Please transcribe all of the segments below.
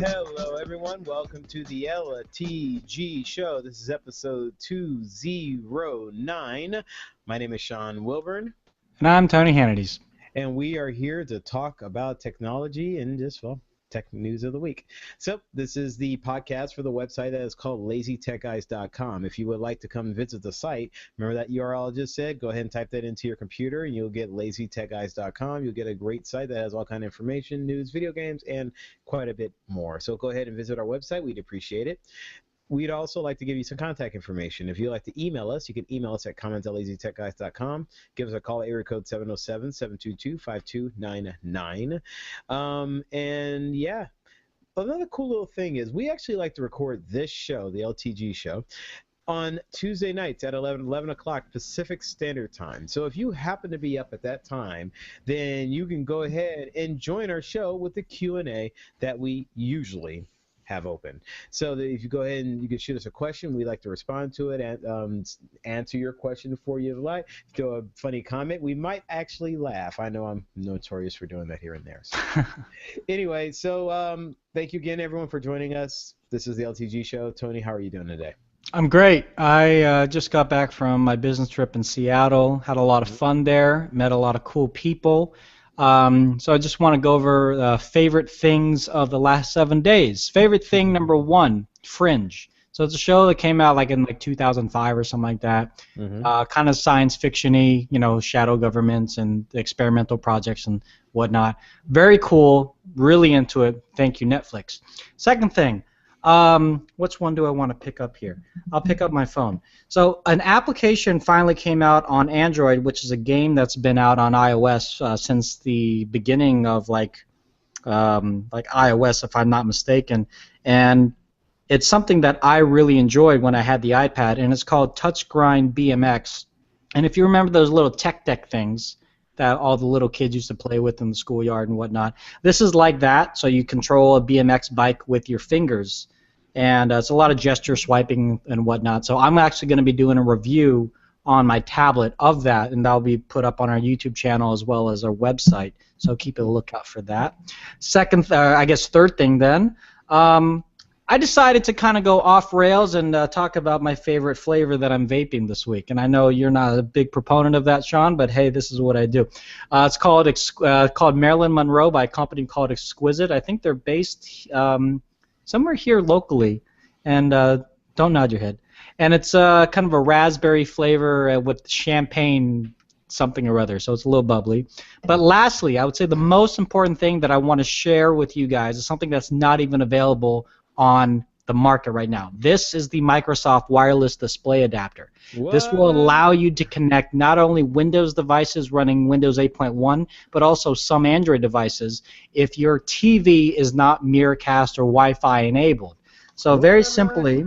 Hello, everyone. Welcome to the LTG show. This is episode 209. My name is Sean Wilburn. And I'm Tony Hannity's. And we are here to talk about technology and just, well, tech news of the week. So this is the podcast for the website that is called LazyTechGuys.com. If you would like to come visit the site, remember that URL I just said, go ahead and type that into your computer and you'll get LazyTechGuys.com. You'll get a great site that has all kind of information, news, video games, and quite a bit more. So go ahead and visit our website. We'd appreciate it. We'd also like to give you some contact information. If you'd like to email us, you can email us at comments@lazytechguys.com. Give us a call at area code 707-722-5299. And yeah, another cool little thing is we actually like to record this show, the LTG show, on Tuesday nights at 11 o'clock Pacific Standard Time. So if you happen to be up at that time, then you can go ahead and join our show with the Q&A that we usually have open. So that if you go ahead and you can shoot us a question, we like to respond to it and answer your question for you. Like, throw a funny comment, we might actually laugh. I know I'm notorious for doing that here and there. So. Anyway, so thank you again, everyone, for joining us. This is the LTG show. Tony, how are you doing today? I'm great. I just got back from my business trip in Seattle. Had a lot of fun there. Met a lot of cool people. So I just want to go over favorite things of the last 7 days. Favorite thing number one, Fringe. So it's a show that came out in 2005 or something like that. Kind of science fiction-y, shadow governments and experimental projects and whatnot. Very cool. Really into it. Thank you, Netflix. Second thing. Which one do I want to pick up here? I'll pick up my phone. So an application finally came out on Android, which is a game that's been out on iOS since the beginning of iOS, if I'm not mistaken. And it's something that I really enjoyed when I had the iPad, and it's called TouchGrind BMX. And if you remember those little tech deck things that all the little kids used to play with in the schoolyard and whatnot. This is like that, so you control a BMX bike with your fingers, and it's a lot of gesture swiping and whatnot. So I'm actually going to be doing a review on my tablet of that, and that'll be put up on our YouTube channel as well as our website, so keep a lookout for that. Third thing then, I decided to kind of go off rails and talk about my favorite flavor that I'm vaping this week. And I know you're not a big proponent of that, Sean, but hey, this is what I do. It's called Marilyn Monroe by a company called Exquisite. I think they're based somewhere here locally. And don't nod your head. And it's kind of a raspberry flavor with champagne something or other, so it's a little bubbly. But lastly, I would say the most important thing that I want to share with you guys is something that's not even available on the market right now. This is the Microsoft wireless display adapter. What? This will allow you to connect not only Windows devices running Windows 8.1, but also some Android devices if your TV is not Miracast or Wi-Fi enabled. So very simply,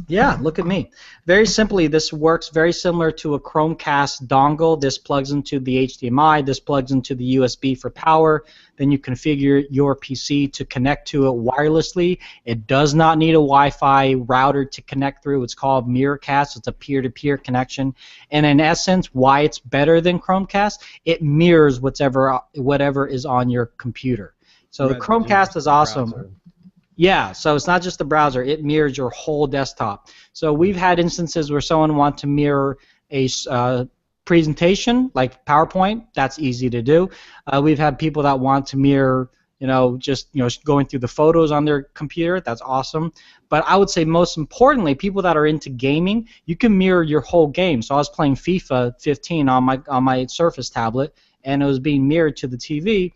yeah, look at me. Very simply, this works very similar to a Chromecast dongle. This plugs into the HDMI. This plugs into the USB for power. Then you configure your PC to connect to it wirelessly. It does not need a Wi-Fi router to connect through. It's called Miracast. It's a peer-to-peer connection. And in essence, why it's better than Chromecast, it mirrors whatever is on your computer. So the Chromecast is awesome. Browser. Yeah, so it's not just the browser, it mirrors your whole desktop. So we've had instances where someone wants to mirror a presentation, like PowerPoint, that's easy to do. We've had people that want to mirror, just going through the photos on their computer, that's awesome. But I would say most importantly, people that are into gaming, you can mirror your whole game. So I was playing FIFA 15 on my Surface tablet, and it was being mirrored to the TV.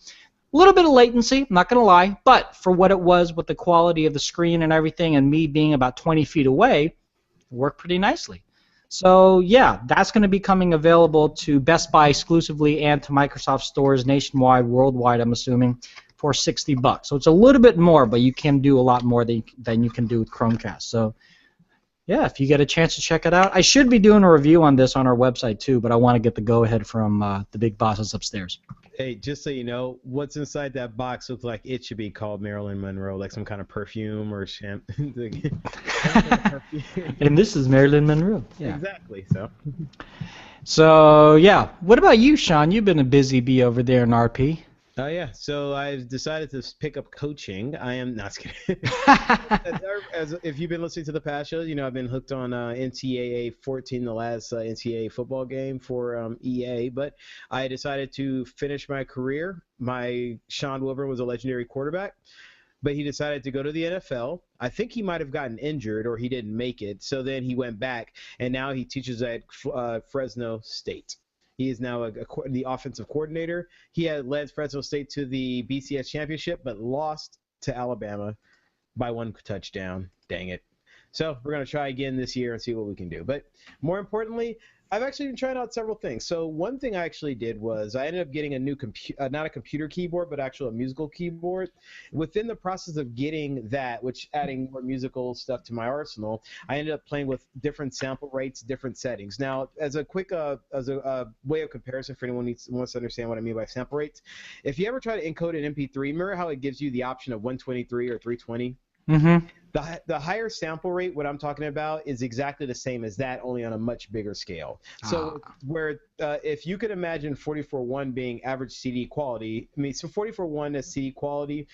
A little bit of latency, I'm not going to lie, but for what it was with the quality of the screen and everything and me being about 20 feet away, it worked pretty nicely. So yeah, that's going to be coming available to Best Buy exclusively and to Microsoft stores nationwide, worldwide, I'm assuming, for $60. So it's a little bit more, but you can do a lot more than you can do with Chromecast. So yeah, if you get a chance to check it out. I should be doing a review on this on our website too, but I want to get the go-ahead from the big bosses upstairs. Hey, just so you know, what's inside that box looks like it should be called Marilyn Monroe, like some kind of perfume or shampoo. And this is Marilyn Monroe. Yeah. Exactly. So yeah, what about you, Sean? You've been a busy bee over there in RP. Oh yeah, so I've decided to pick up coaching. I am not just kidding. If you've been listening to the past shows, I've been hooked on NCAA 14, the last NCAA football game for EA. But I decided to finish my career. My Sean Wilburn was a legendary quarterback, but he decided to go to the NFL. I think he might have gotten injured or he didn't make it. So then he went back, and now he teaches at Fresno State. He is now the offensive coordinator. He had led Fresno State to the BCS championship, but lost to Alabama by 1 touchdown. Dang it. So we're going to try again this year and see what we can do. But more importantly, I've actually been trying out several things. So one thing I actually did was I ended up getting a new not a computer keyboard, but actually a musical keyboard. Within the process of getting that, which adding more musical stuff to my arsenal, I ended up playing with different sample rates, different settings. Now, as a quick way of comparison for anyone who wants to understand what I mean by sample rates, if you ever try to encode an MP3, remember how it gives you the option of 123 or 320? Mm-hmm. The higher sample rate, what I'm talking about, is exactly the same as that, only on a much bigger scale. So where if you could imagine 44.1 being average CD quality, so 44.1 is CD quality,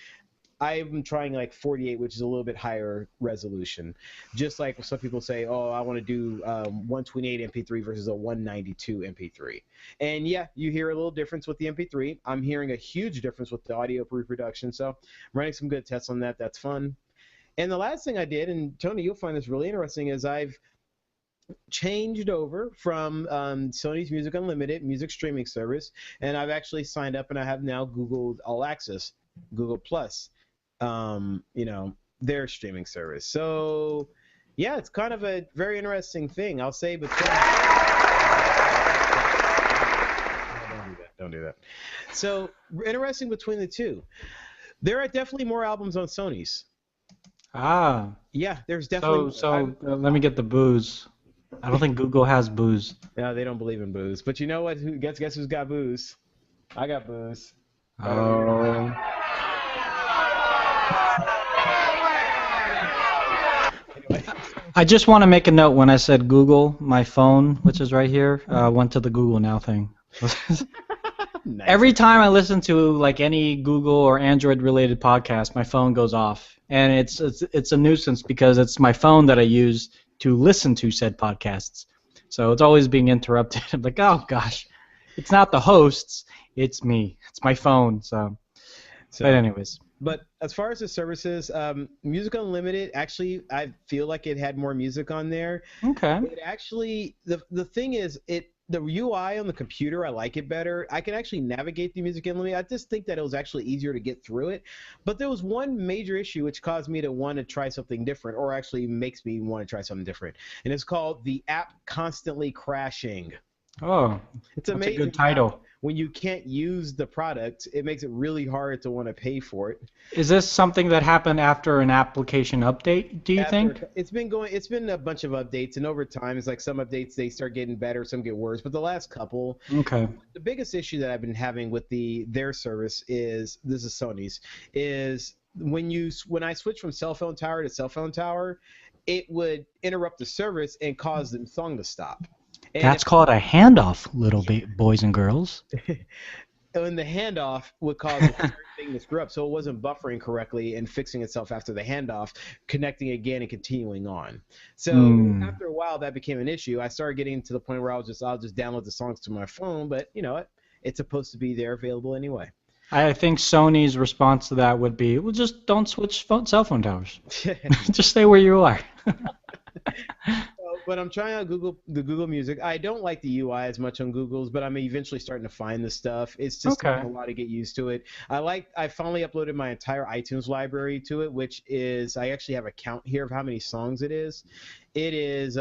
I'm trying like 48, which is a little bit higher resolution. Just like some people say, oh, I want to do 128 MP3 versus a 192 MP3. And yeah, you hear a little difference with the MP3. I'm hearing a huge difference with the audio reproduction. So I'm running some good tests on that. That's fun. And the last thing I did, and Tony, you'll find this really interesting, is I've changed over from Sony's Music Unlimited music streaming service, and I've actually signed up, and I have now Googled All Access, Google Plus, their streaming service. So, yeah, it's kind of a very interesting thing. I'll say between... Don't do that. So, interesting between the two. There are definitely more albums on Sony's. Yeah, there's definitely. So let me get the booze. I don't think Google has booze. No, they don't believe in booze. But you know what? Guess who's got booze? I got booze. Oh. Anyway. I just want to make a note when I said Google, my phone, which is right here, went to the Google Now thing. Nice. Every time I listen to like any Google or Android related podcast, my phone goes off, and it's a nuisance because it's my phone that I use to listen to said podcasts. So it's always being interrupted. I'm like, oh gosh, it's not the hosts, it's me, it's my phone. So but anyways. But as far as the services, Music Unlimited, actually, I feel like it had more music on there. Okay. It actually, the thing is, the UI on the computer, I like it better. I can actually navigate the Music Unlimited. I just think that it was actually easier to get through it. But there was one major issue which caused me to want to try something different, or actually makes me want to try something different. And it's called the app constantly crashing. Oh, it's amazing. That's a good title. When you can't use the product, it makes it really hard to want to pay for it. Is this something that happened after an application update, do you think? It's been a bunch of updates, and over time, it's like some updates, they start getting better, some get worse. But the last couple, okay. The biggest issue that I've been having with their service is, this is Sony's, is when I switch from cell phone tower to cell phone tower, it would interrupt the service and cause the song to stop. And that's called a handoff, little boys and girls. And the handoff would cause the thing to screw up, so it wasn't buffering correctly and fixing itself after the handoff, connecting again and continuing on. So after a while, that became an issue. I started getting to the point where I'll just download the songs to my phone, but you know what? It's supposed to be there available anyway. I think Sony's response to that would be, well, just don't switch cell phone towers. Just stay where you are. But I'm trying out the Google Music. I don't like the UI as much on Google's, but I'm eventually starting to find the stuff. It's just taking a lot to get used to it. I finally uploaded my entire iTunes library to it, which is, I actually have a count here of how many songs it is. It is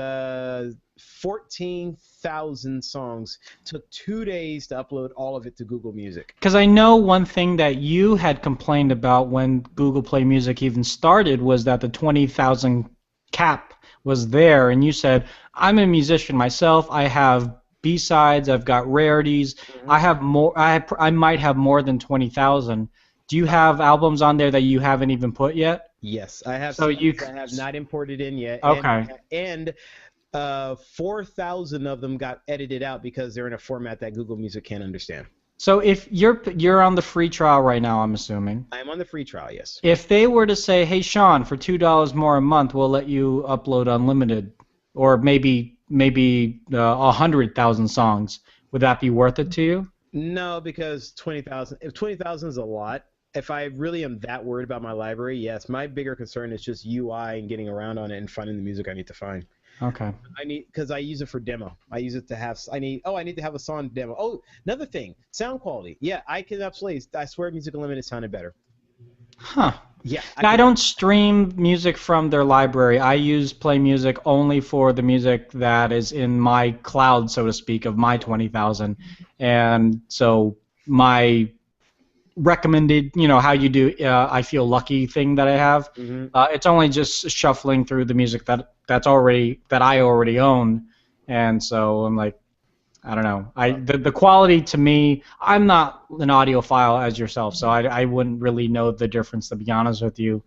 14,000 songs. Took 2 days to upload all of it to Google Music. Because I know one thing that you had complained about when Google Play Music even started was that the 20,000 cap was there, and you said, I'm a musician myself, I have B-sides, I've got rarities, I have more, I might have more than 20,000. Do you have albums on there that you haven't even put yet? Yes, I have. So I have not imported in yet. Okay. And 4,000 of them got edited out because they're in a format that Google Music can't understand. So if you're on the free trial right now, I'm assuming. I'm on the free trial, yes. If they were to say, "Hey, Sean, for $2 more a month, we'll let you upload unlimited, or maybe 100,000 songs," would that be worth it to you? No, because 20,000. If 20,000 is a lot, if I really am that worried about my library, yes. My bigger concern is just UI and getting around on it and finding the music I need to find. Okay. Because I use it for demo. I use it to have. I need to have a song demo. Oh, another thing, sound quality. Yeah, I can absolutely. I swear, Music Unlimited sounded better. Huh. Yeah. I don't stream music from their library. I use Play Music only for the music that is in my cloud, so to speak, of my 20,000. And so my recommended, how you do I feel lucky thing that I have, it's only just shuffling through the music that I already own. And so I'm like, I don't know. The quality to me, I'm not an audiophile as yourself, so I wouldn't really know the difference, to be honest with you.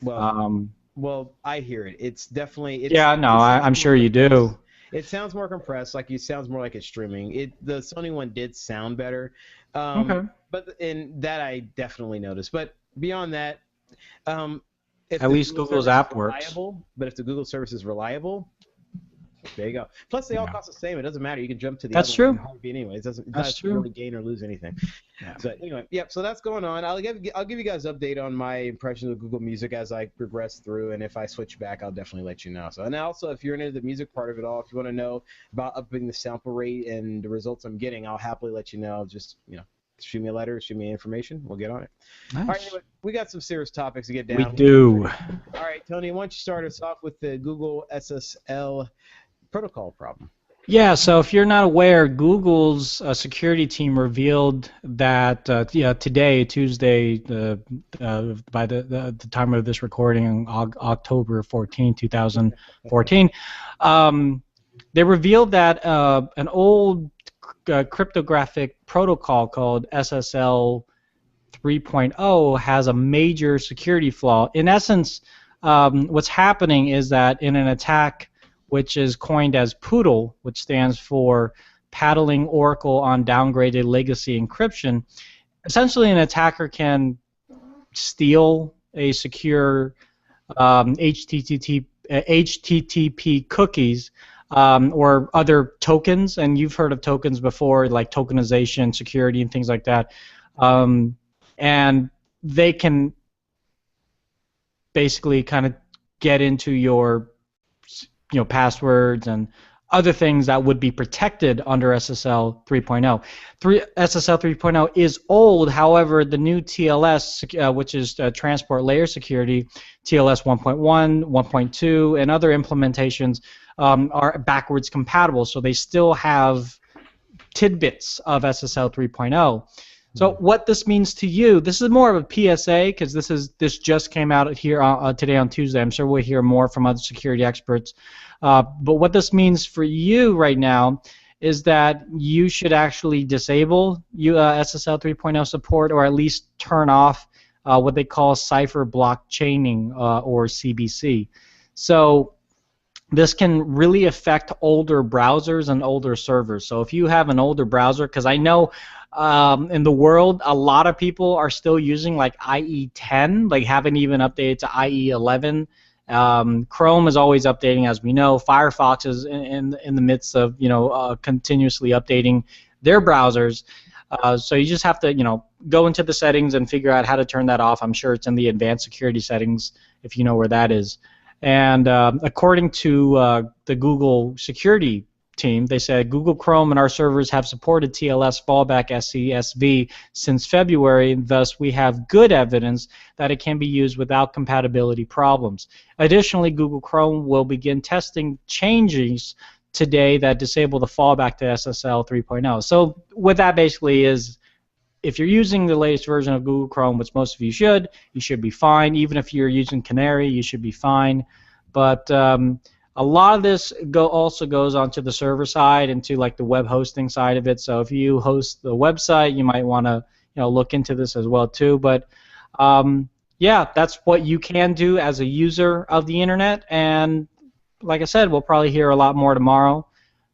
Well, I hear it. It's definitely. Yeah, no, I'm sure you do. It sounds more compressed. Like it sounds more like it's streaming. The Sony one did sound better. Okay. But in that I definitely noticed. But beyond that, if at least Google's app works. But if the Google service is reliable, there you go. Plus, they all cost the same. It doesn't matter. You can jump to the that's other true. one anyway. It doesn't true. really gain or lose anything. Yeah. So anyway, so that's going on. I'll give you guys an update on my impressions of Google Music as I progress through, and if I switch back, I'll definitely let you know. So, and also, if you're into the music part of it all, if you want to know about upping the sample rate and the results I'm getting, I'll happily let you know. Just shoot me a letter, shoot me information. We'll get on it. Nice. All right, anyway, we got some serious topics to get down. We do. All right, Tony, why don't you start us off with the Google SSL protocol problem? Yeah, so if you're not aware, Google's security team revealed that today, Tuesday, by the time of this recording, October 14, 2014, they revealed that an old cryptographic protocol called SSL 3.0 has a major security flaw. In essence, what's happening is that in an attack which is coined as POODLE, which stands for Paddling Oracle on Downgraded Legacy Encryption, essentially an attacker can steal a secure HTTP cookies or other tokens, and you've heard of tokens before, like tokenization, security, and things like that. And they can basically kind of get into your passwords and other things that would be protected under SSL 3.0. SSL 3.0 is old, however, the new TLS, which is Transport Layer Security, TLS 1.1, 1.2, and other implementations are backwards compatible, so they still have tidbits of SSL 3.0. So what this means to you, this is more of a PSA because this just came out here today on Tuesday. I'm sure we'll hear more from other security experts. But what this means for you right now is that you should actually disable SSL 3.0 support, or at least turn off what they call cipher block chaining, or CBC. So this can really affect older browsers and older servers. So if you have an older browser, because I know in the world, a lot of people are still using like IE10, like haven't even updated to IE11. Chrome is always updating, as we know. Firefox is in the midst of continuously updating their browsers. So you just have to go into the settings and figure out how to turn that off. I'm sure it's in the advanced security settings if you know where that is. And according to the Google security team, they said Google Chrome and our servers have supported TLS fallback SCSV since February, and thus we have good evidence that it can be used without compatibility problems. Additionally, Google Chrome will begin testing changes today that disable the fallback to SSL 3.0. So what that basically is, if you're using the latest version of Google Chrome, which most of you should be fine. Even if you're using Canary, you should be fine. But a lot of this also goes onto the server side and to like the web hosting side of it. So if you host the website, you might want to look into this as well too. But yeah, that's what you can do as a user of the internet. And like I said, we'll probably hear a lot more tomorrow.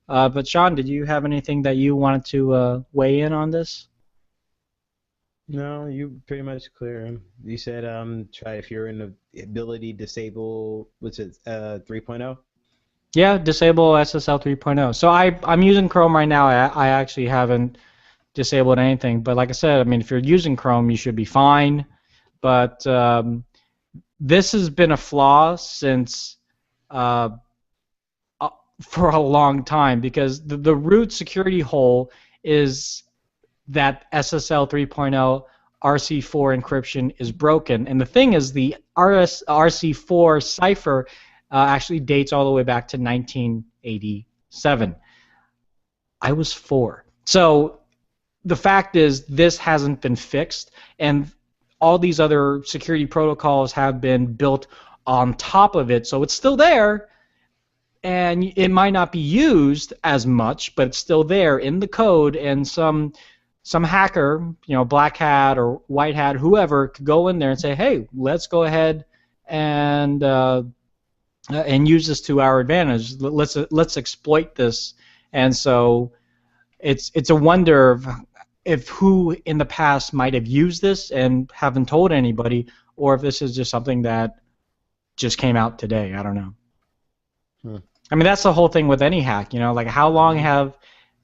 But Sean, did you have anything that you wanted to weigh in on this? No, you pretty much clear. You said try if you're in the ability disable what's it 3.0? Yeah, disable SSL 3.0. So I'm using Chrome right now. I actually haven't disabled anything, but like I said, I mean, if you're using Chrome, you should be fine. But this has been a flaw since uh, uh, for a long time because the root security hole is that SSL 3.0 RC4 encryption is broken. And the thing is, the RC4 cipher actually dates all the way back to 1987. I was 4. So the fact is, this hasn't been fixed, and all these other security protocols have been built on top of it. So it's still there, and it might not be used as much, but it's still there in the code, and some hacker, black hat or white hat, whoever, could go in there and say, hey, let's go ahead and use this to our advantage. Let's exploit this. And so it's a wonder of if who in the past might have used this and haven't told anybody, or if this is just something that just came out today. I don't know. I mean, that's the whole thing with any hack. Like how long have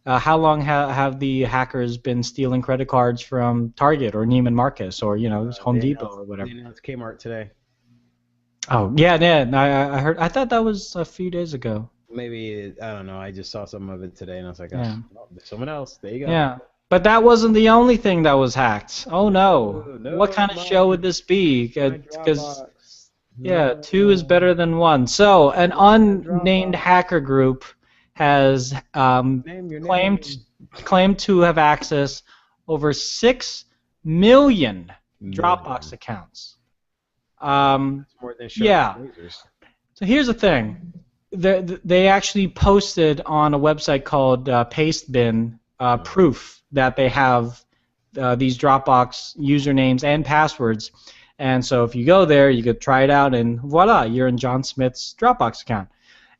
the hackers been stealing credit cards from Target or Neiman Marcus or Home Depot or whatever? They announced Kmart today. Oh yeah, I heard. I thought that was a few days ago. Maybe I don't know. I just saw some of it today, and I was like, Yeah. oh, there's someone else. There you go. Yeah, but that wasn't the only thing that was hacked. Oh no! No, What kind of show would this be? My Because Dropbox. yeah, No. 2 is better than 1. So an unnamed hacker group has Name your name. claimed to have access over 6 million Dropbox accounts. That's more than yeah. lasers. So here's the thing. They actually posted on a website called Pastebin proof that they have these Dropbox usernames and passwords. And so if you go there, you could try it out, and voila, you're in John Smith's Dropbox account.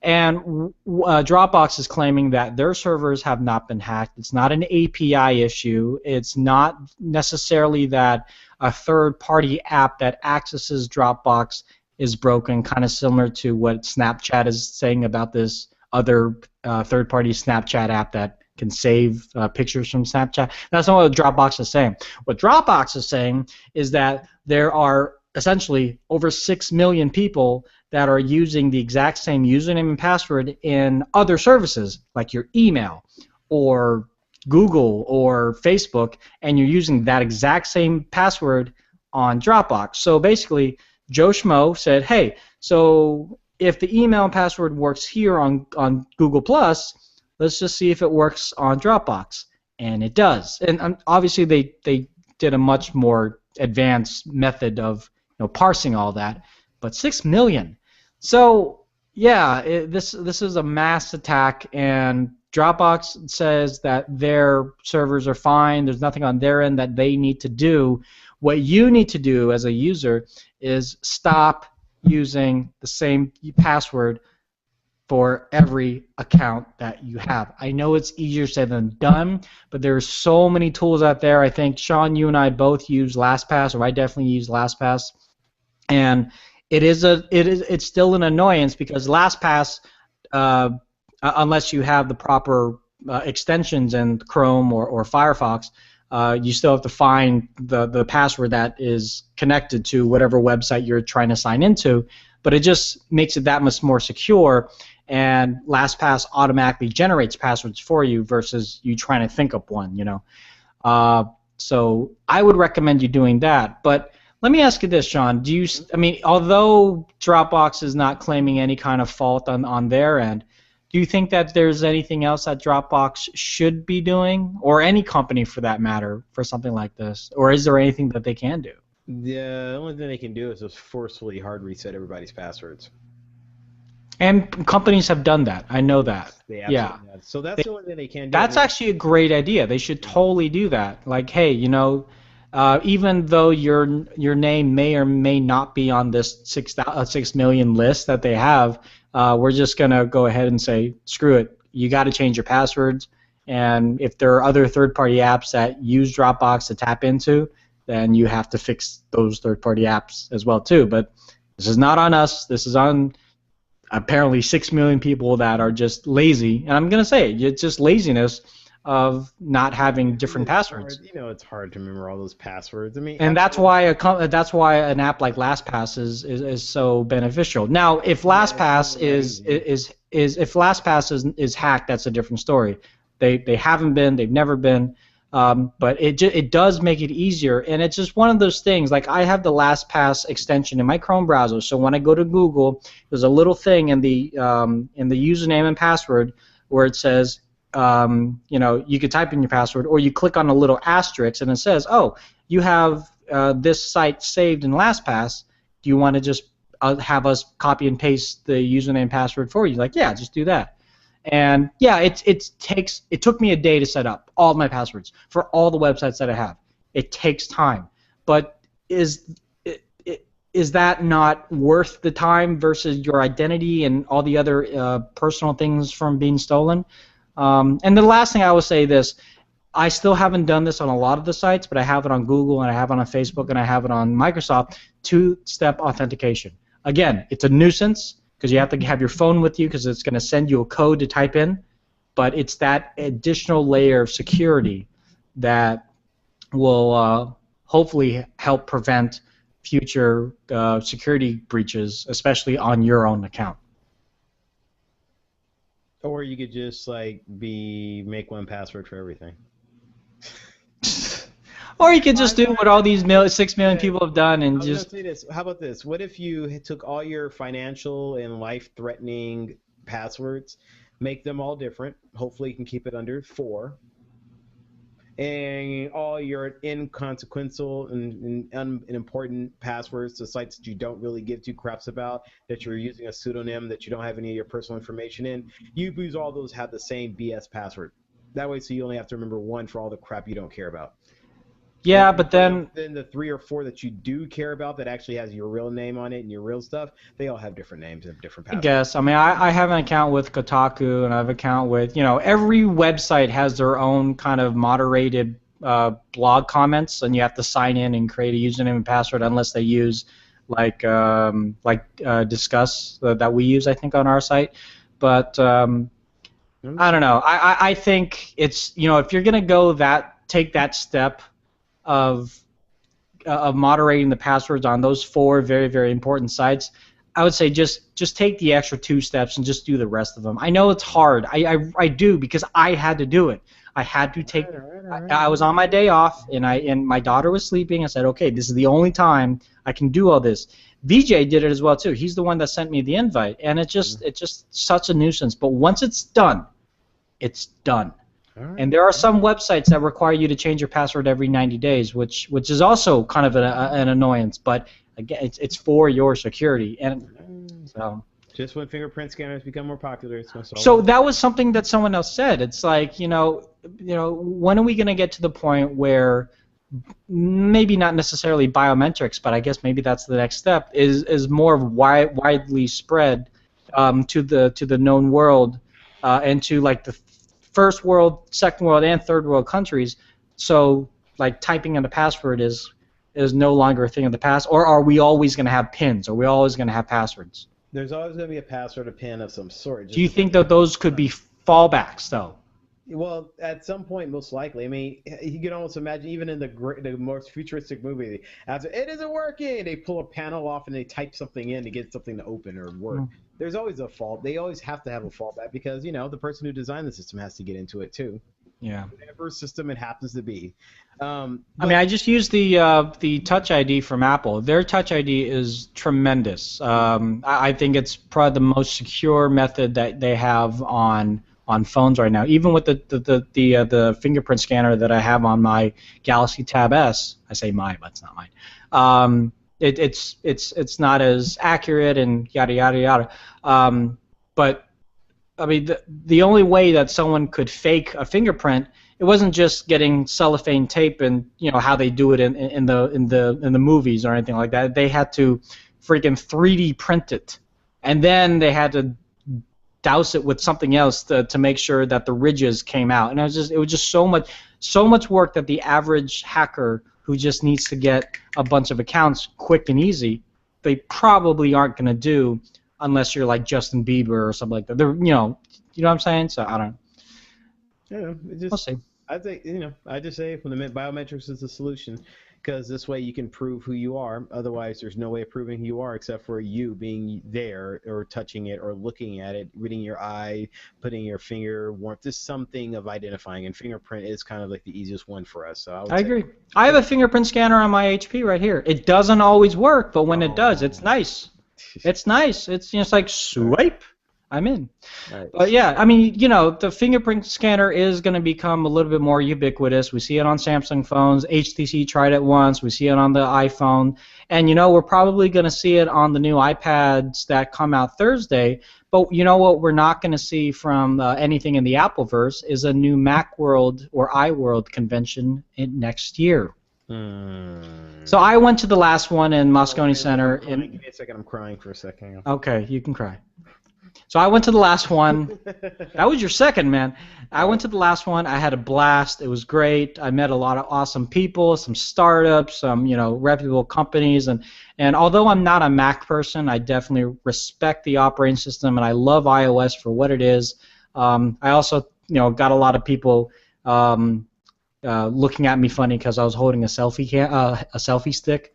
And Dropbox is claiming that their servers have not been hacked. It's not an API issue. It's not necessarily that a third-party app that accesses Dropbox is broken, kind of similar to what Snapchat is saying about this other third-party Snapchat app that can save pictures from Snapchat. That's not what Dropbox is saying. What Dropbox is saying is that there are essentially over 6 million people that are using the exact same username and password in other services, like your email or Google or Facebook, and you're using that exact same password on Dropbox. So basically, Joe Schmo said, hey, so if the email and password works here on Google+, let's just see if it works on Dropbox. And it does. And obviously they did a much more advanced method of parsing all that. But 6 million. So yeah, this is a mass attack, and Dropbox says that their servers are fine. There's nothing on their end that they need to do. What you need to do as a user is stop using the same password for every account that you have. I know it's easier said than done, but there's so many tools out there. I think, Sean, you and I both use LastPass, or I definitely use LastPass. And it's still an annoyance because LastPass, unless you have the proper extensions in Chrome or Firefox, you still have to find the password that is connected to whatever website you're trying to sign into. But it just makes it that much more secure, and LastPass automatically generates passwords for you versus you trying to think up one. So I would recommend you doing that. But let me ask you this, Sean. Although Dropbox is not claiming any kind of fault on their end, do you think that there's anything else that Dropbox should be doing, or any company for that matter, for something like this? Or is there anything that they can do? The only thing they can do is just forcefully hard reset everybody's passwords. And companies have done that. I know that. They absolutely have. So that's the only thing they can do. That's actually a great idea. They should totally do that. Like, hey, even though your name may or may not be on this 6 million list that they have, we're just gonna go ahead and say, screw it. You got to change your passwords. And if there are other third-party apps that use Dropbox to tap into, then you have to fix those third-party apps as well too. But this is not on us. This is on apparently 6 million people that are just lazy. And I'm going to say it's just laziness of not having different passwords. You know, it's hard to remember all those passwords. I mean, and that's why an app like LastPass is so beneficial. Now, if LastPass is hacked, that's a different story. They haven't been, they've never been. But it does make it easier, and it's just one of those things. Like, I have the LastPass extension in my Chrome browser, so when I go to Google, there's a little thing in the username and password where it says, you know, you could type in your password, or you click on a little asterisk, and it says, oh, you have this site saved in LastPass. Do you want to just have us copy and paste the username and password for you? Like, yeah, just do that. And yeah, it took me a day to set up all my passwords for all the websites that I have. It takes time, but is that not worth the time versus your identity and all the other personal things from being stolen? And the last thing I will say this: I still haven't done this on a lot of the sites, but I have it on Google and I have it on Facebook and I have it on Microsoft. Two-step authentication. Again, it's a nuisance, because you have to have your phone with you because it's going to send you a code to type in, but it's that additional layer of security that will hopefully help prevent future security breaches, especially on your own account. Or you could just like make one password for everything. Or you could just do what all these 6 million people have done and just... Say this. How about this? What if you took all your financial and life-threatening passwords, make them all different, hopefully you can keep it under 4, and all your inconsequential and unimportant passwords to sites that you don't really give two craps about, that you're using a pseudonym, that you don't have any of your personal information in, you use all those have the same BS password. That way, so you only have to remember one for all the crap you don't care about. Yeah, but then the 3 or 4 that you do care about that actually has your real name on it and your real stuff, they all have different names and different passwords. I guess. I mean, I have an account with Kotaku, and I have an account with, you know, every website has their own kind of moderated blog comments, and you have to sign in and create a username and password unless they use like Discuss that we use, I think, on our site. But I don't know. I think it's, you know, if you're going to take that step of moderating the passwords on those 4 very, very important sites, I would say just take the extra 2 steps and just do the rest of them. I know it's hard. I do, because I had to do it. I had to take. I was on my day off, and my daughter was sleeping. I said, okay, this is the only time I can do all this. VJ did it as well too. He's the one that sent me the invite, and it's just such a nuisance. But once it's done, it's done. Right. And there are some websites that require you to change your password every 90 days, which is also kind of an annoyance. But again, it's for your security, and so. Just when fingerprint scanners become more popular, it's going to solve. So that was something that someone else said. It's like, you know, when are we going to get to the point where maybe not necessarily biometrics, but I guess maybe that's the next step, is more widely spread to the known world and to like the first world, second world, and third world countries. So like typing in a password is no longer a thing of the past, or are we always going to have pins? Are we always going to have passwords? There's always going to be a password, a pin of some sort. Do you think that those could be fallbacks, though? Well, at some point, most likely. I mean, you can almost imagine, even in the most futuristic movie, after it isn't working, they pull a panel off and they type something in to get something to open or work. Mm. There's always a fault. They always have to have a fallback because, you know, the person who designed the system has to get into it too. Yeah. Whatever system it happens to be. I mean, I just used the Touch ID from Apple. Their Touch ID is tremendous. I think it's probably the most secure method that they have on phones right now. Even with the fingerprint scanner that I have on my Galaxy Tab S, I say mine, but it's not mine. It's not as accurate and yada yada yada. But I mean, the only way that someone could fake a fingerprint, it wasn't just getting cellophane tape and, you know, how they do it in the movies or anything like that. They had to freaking 3D print it, and then they had to douse it with something else to make sure that the ridges came out. And it was just so much work that the average hacker who just needs to get a bunch of accounts quick and easy, they probably aren't going to do unless you're like Justin Bieber or something like that. They're, you know what I'm saying? So I don't know. Yeah, We'll see. I think, I just say when the biometrics is the solution, because this way you can prove who you are. Otherwise, there's no way of proving who you are except for you being there or touching it or looking at it, reading your eye, putting your finger warmth. Just something of identifying, and fingerprint is kind of like the easiest one for us. So I agree. I have a fingerprint scanner on my HP right here. It doesn't always work, but when it does, it's nice. It's nice. It's like swipe. I'm in. Right. But yeah, I mean, the fingerprint scanner is going to become a little bit more ubiquitous. We see it on Samsung phones. HTC tried it once. We see it on the iPhone. And, we're probably going to see it on the new iPads that come out Thursday. But you know what we're not going to see from anything in the Appleverse is a new Macworld or iWorld convention next year. So I went to the last one in Moscone Center. Give me a second. I'm crying for a second. Okay, you can cry. So I went to the last one. That was your second, man. I went to the last one. I had a blast. It was great. I met a lot of awesome people, some startups, some reputable companies, and although I'm not a Mac person, I definitely respect the operating system, and I love iOS for what it is. I also got a lot of people looking at me funny because I was holding a selfie stick,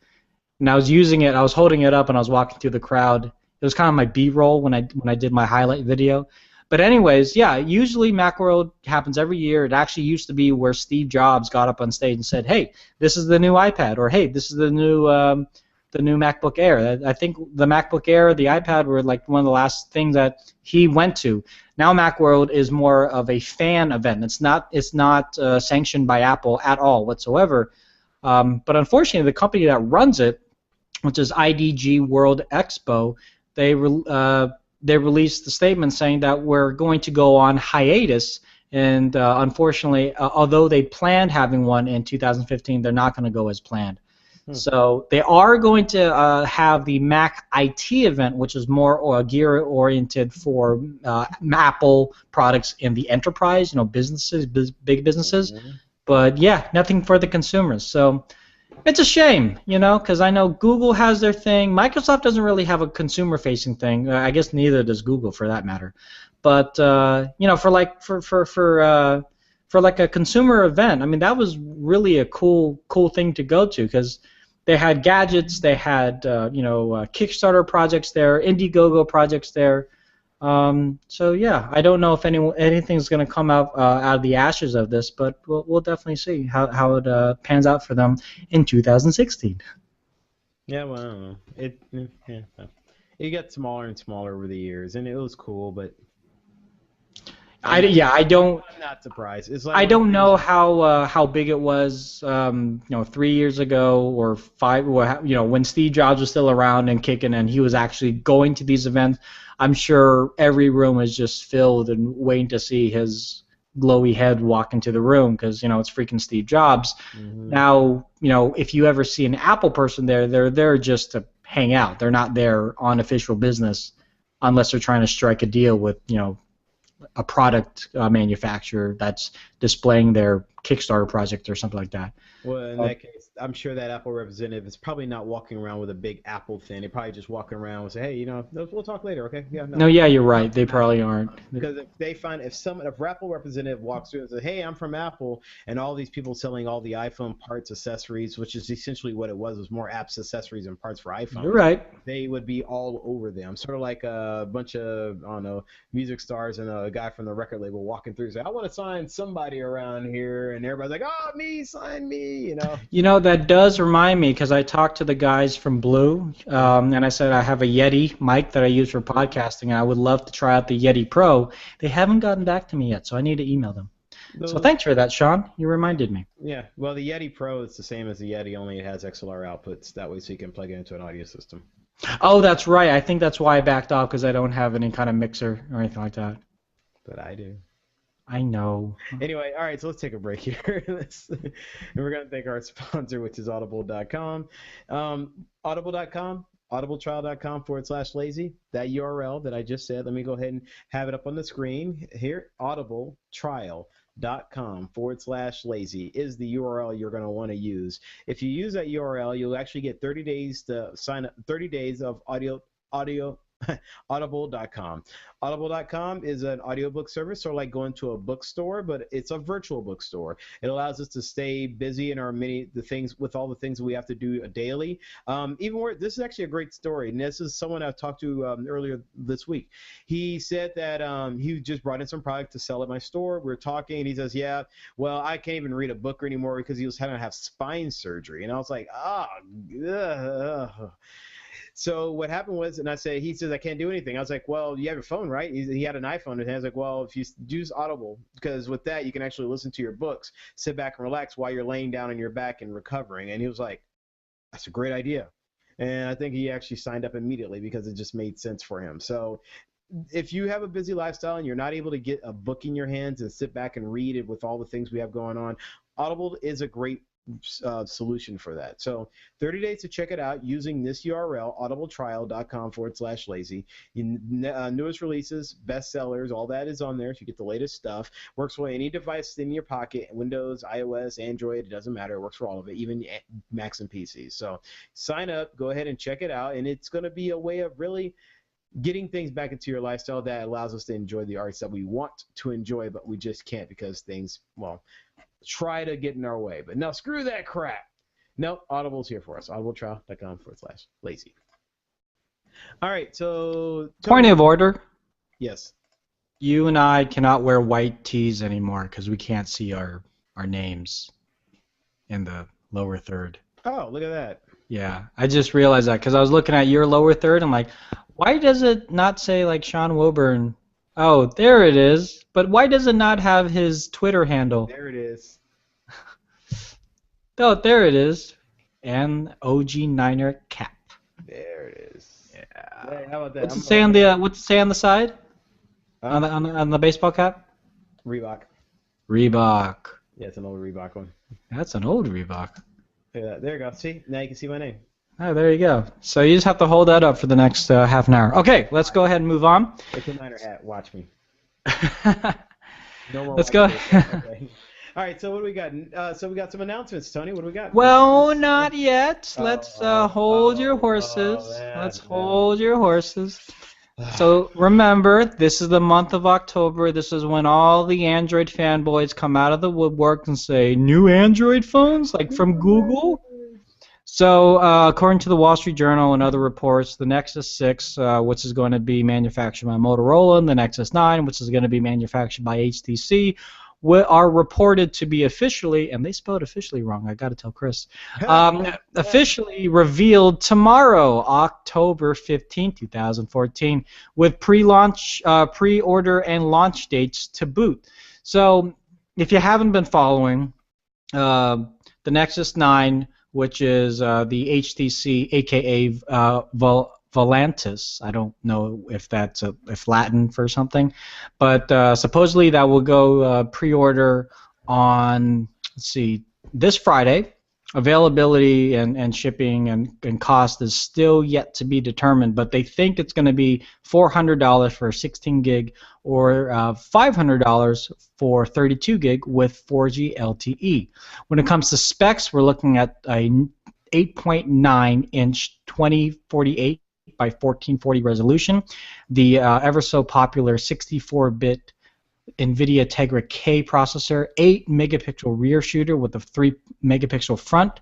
and I was using it. I was holding it up, and I was walking through the crowd. It was kind of my B-roll when I did my highlight video. But anyways, yeah, usually Macworld happens every year. It actually used to be where Steve Jobs got up on stage and said, "Hey, this is the new iPad," or "Hey, this is the new MacBook Air." I think the MacBook Air, the iPad were like one of the last things that he went to. Now Macworld is more of a fan event. It's not sanctioned by Apple at all whatsoever. But unfortunately, the company that runs it, which is IDG World Expo, they released a statement saying that we're going to go on hiatus, and unfortunately, although they planned having one in 2015, they're not going to go as planned. So they are going to have the Mac IT event, which is more gear-oriented for Apple products in the enterprise, businesses, big businesses. But yeah, nothing for the consumers. So it's a shame, because I know Google has their thing. Microsoft doesn't really have a consumer-facing thing. I guess neither does Google, for that matter. But for like a consumer event, I mean, that was really a cool thing to go to, because they had gadgets, they had Kickstarter projects there, Indiegogo projects there. So yeah, I don't know if anything's going to come out of the ashes of this, but we'll definitely see how it pans out for them in 2016. Yeah, well, I don't know. It got smaller and smaller over the years, and it was cool, but I'm not surprised. It's like I don't know how big it was 3 years ago or 5, when Steve Jobs was still around and kicking, and he was actually going to these events. I'm sure every room is just filled and waiting to see his glowy head walk into the room, because it's freaking Steve Jobs. Now, if you ever see an Apple person there, they're there just to hang out. They're not there on official business unless they're trying to strike a deal with a product manufacturer that's displaying their Kickstarter project or something like that. Well, in that case, I'm sure that Apple representative is probably not walking around with a big Apple thing. They're probably just walking around and say, "Hey, we'll talk later, okay?" Yeah. No, yeah, you're right. They probably aren't. Because if Apple representative walks through and says, "Hey, I'm from Apple," and all these people selling all the iPhone parts, accessories, which is essentially what it was more apps, accessories, and parts for iPhone. You're right. They would be all over them, sort of like a bunch of music stars and a guy from the record label walking through and say, "I want to sign somebody around here," and everybody's like, "Oh, me, sign me," That does remind me, because I talked to the guys from Blue, and I said I have a Yeti mic that I use for podcasting, and I would love to try out the Yeti Pro. They haven't gotten back to me yet, so I need to email them. So thanks for that, Sean. You reminded me. Yeah, well, the Yeti Pro is the same as the Yeti, only it has XLR outputs. That way, so you can plug it into an audio system. Oh, that's right. I think that's why I backed off, because I don't have any kind of mixer or anything like that. But I do. I know. Anyway, all right, so let's take a break here. And we're going to thank our sponsor, which is audible.com. Audible.com, audibletrial.com/lazy. That URL that I just said, let me go ahead and have it up on the screen here, audibletrial.com/lazy. ultrabooks.com/lazy is the URL you're going to want to use. If you use that URL, you'll actually get 30 days to sign up, 30 days of audio audible.com. Audible.com is an audiobook service, sort of like going to a bookstore, but it's a virtual bookstore. It allows us to stay busy in our all the things that we have to do daily. This is actually a great story, and this is someone I talked to earlier this week. He said that he just brought in some product to sell at my store. We were talking, and he says, "Yeah, well, I can't even read a book anymore because he was having to have spine surgery." And I was like, So what happened was, and he says, I can't do anything. I was like, well, you have your phone, right? He had an iPhone in his hand. I was like, well, if you use Audible, because with that, you can actually listen to your books, sit back and relax while you're laying down on your back and recovering. And he was like, that's a great idea. And I think he actually signed up immediately because it just made sense for him. So if you have a busy lifestyle and you're not able to get a book in your hands and sit back and read it with all the things we have going on, Audible is a great solution for that. So 30 days to check it out using this URL, audibletrial.com/lazy. Newest releases, bestsellers, all that is on there. So you get the latest stuff. Works with any device in your pocket, Windows, iOS, Android, it doesn't matter. It works for all of it, even Macs and PCs. So sign up, go ahead and check it out, and it's going to be a way of really getting things back into your lifestyle that allows us to enjoy the arts that we want to enjoy, but we just can't because things, try to get in our way. But no, screw that crap. No, Audible's here for us. audibletrial.com/lazy. All right, so Point of order. Yes. You and I cannot wear white tees anymore because we can't see our names in the lower third. Oh, look at that. Yeah, I just realized that because I was looking at your lower third. I'm like, why does it not say like Sean Woburn? Oh, there it is. But why does it not have his Twitter handle? There it is. Oh, there it is. And OG Niner cap. There it is. Yeah. Hey, how about that? What's it say on the side? On the baseball cap? Reebok. Reebok. Yeah, it's an old Reebok one. That's an old Reebok. Look at that. There you go. See? Now you can see my name. Oh, there you go. So you just have to hold that up for the next half an hour. Okay, let's go ahead and move on. It's a Niner hat. Watch me. No more Let's go. Okay. All right, so what do we got? So we got some announcements, Tony. What do we got? Well, not yet. Let's hold your horses. Let's hold your horses. So remember, this is the month of October. This is when all the Android fanboys come out of the woodwork and say, new Android phones, like from Google? So according to the Wall Street Journal and other reports, the Nexus 6, which is going to be manufactured by Motorola, and the Nexus 9, which is going to be manufactured by HTC, are reported to be officially, and they spelled officially wrong, I got to tell Chris, officially revealed tomorrow, October 15, 2014, with pre-order and launch dates to boot. So if you haven't been following, the Nexus 9, which is the HTC, aka Volantis. I don't know if that's if Latin for something, but supposedly that will go pre-order on, let's see, this Friday. Availability and shipping and cost is still yet to be determined, but they think it's going to be $400 for 16 gig or $500 for 32 gig with 4G LTE. When it comes to specs, we're looking at a 8.9-inch 2048 by 1440 resolution, the ever so popular 64-bit NVIDIA Tegra K processor, 8-megapixel rear shooter with a 3-megapixel front,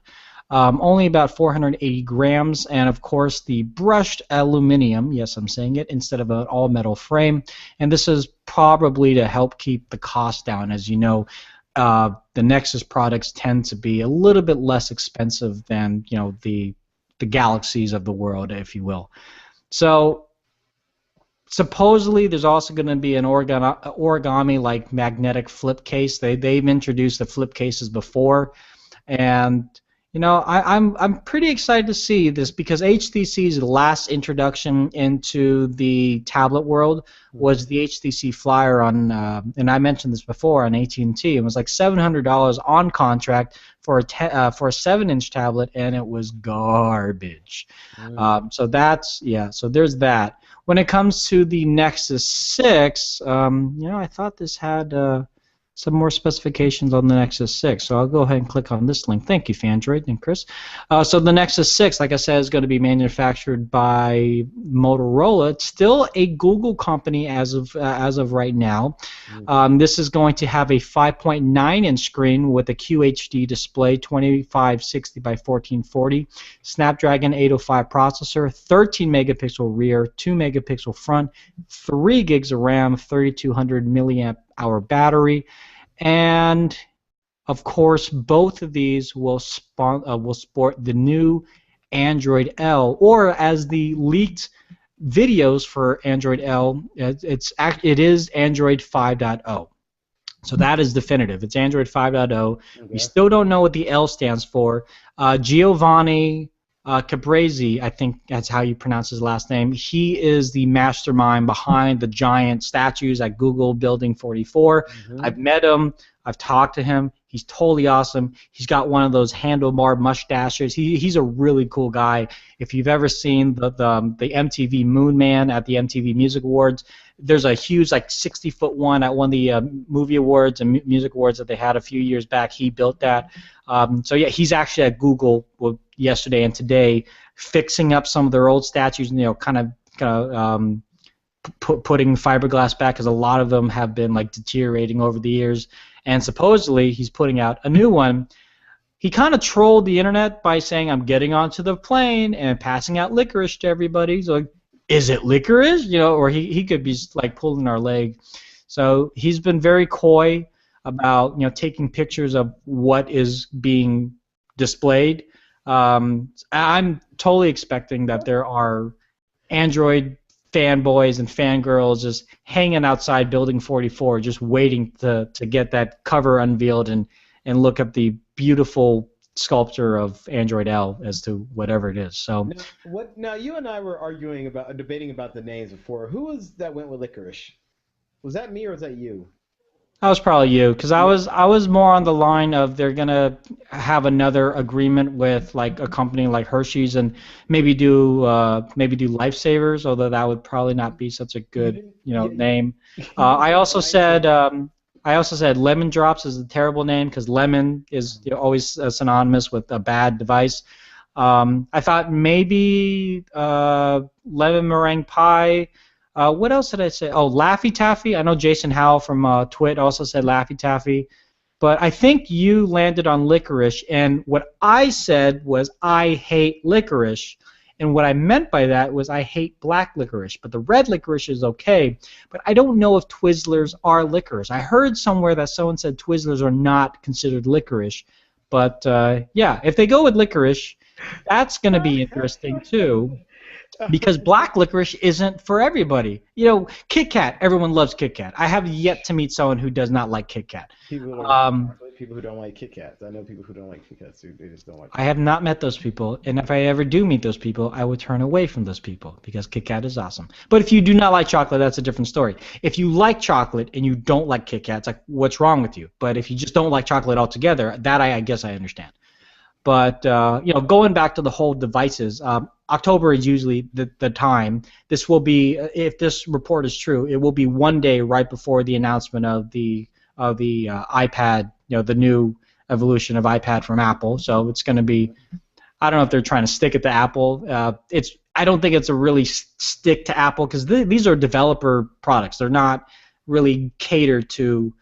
only about 480 grams, and of course the brushed aluminum, yes I'm saying it, instead of an all-metal frame, and this is probably to help keep the cost down. As you know, the Nexus products tend to be a little bit less expensive than the Galaxies of the world, if you will. So supposedly there's also going to be an origami-like magnetic flip case. They've introduced the flip cases before, and I'm pretty excited to see this because HTC's last introduction into the tablet world was the HTC Flyer on, and I mentioned this before, on AT&T. It was like $700 on contract for a 7-inch tablet, and it was garbage. So there's that. When it comes to the Nexus 6, I thought this had some more specifications on the Nexus 6. So I'll go ahead and click on this link. Thank you, Fandroid and Chris. So the Nexus 6, like I said, is going to be manufactured by Motorola. It's still a Google company as of right now. This is going to have a 5.9-inch screen with a QHD display, 2560 by 1440, Snapdragon 805 processor, 13 megapixel rear, 2 megapixel front, 3 gigs of RAM, 3200 milliamp hour battery, and of course both of these will sport the new Android L, or as the leaked videos for Android L, it is Android 5.0. So that is definitive. It's Android 5.0. Okay. We still don't know what the L stands for. Giovanni Cabrezi, I think that's how you pronounce his last name. He is the mastermind behind the giant statues at Google Building 44. I've met him. I've talked to him. He's totally awesome. He's got one of those handlebar mustaches. He's a really cool guy. If you've ever seen the MTV Moon Man at the MTV Music Awards, there's a huge, like, 60-foot one at one of the movie awards and music awards that they had a few years back. He built that. So yeah, he's actually at Google yesterday and today, fixing up some of their old statues, kind of putting fiberglass back, because a lot of them have been like deteriorating over the years. And supposedly he's putting out a new one. He kind of trolled the internet by saying, "I'm getting onto the plane and passing out licorice to everybody." He's like, "Is it licorice?" Or he could be like pulling our leg. So he's been very coy about taking pictures of what is being displayed. I'm totally expecting that there are Android fanboys and fangirls just hanging outside Building 44, just waiting to get that cover unveiled and look at the beautiful sculpture of Android L as to whatever it is. So now you and I were debating about the names before. Who was that went with licorice? Was that me or was that you? That was probably you, because I was more on the line of they're gonna have another agreement with like a company like Hershey's and maybe do Lifesavers, although that would probably not be such a good name. I also said Lemon Drops is a terrible name because lemon is always synonymous with a bad device. I thought maybe Lemon Meringue Pie. What else did I say? Oh, Laffy Taffy. I know Jason Howell from Twit also said Laffy Taffy. But I think you landed on licorice, and what I said was I hate licorice. And what I meant by that was I hate black licorice, but the red licorice is okay. But I don't know if Twizzlers are licorice. I heard somewhere that someone said Twizzlers are not considered licorice. But yeah, if they go with licorice, that's going to be interesting too. Because black licorice isn't for everybody. Kit Kat, everyone loves Kit Kat. I have yet to meet someone who does not like Kit Kat. People who don't like Kit Kats. I know people who don't like Kit Kats. They just don't like Kit Kat. I have not met those people, and if I ever do meet those people, I would turn away from those people because Kit Kat is awesome. But if you do not like chocolate, that's a different story. If you like chocolate and you don't like Kit Kat, it's like, what's wrong with you? But if you just don't like chocolate altogether, that I guess I understand. But going back to the whole devices, October is usually the time. This will be, if this report is true, it will be one day right before the announcement of the iPad, the new evolution of iPad from Apple. So it's going to be, I don't know if they're trying to stick it to Apple. I don't think it's a really stick to Apple because these are developer products. They're not really catered to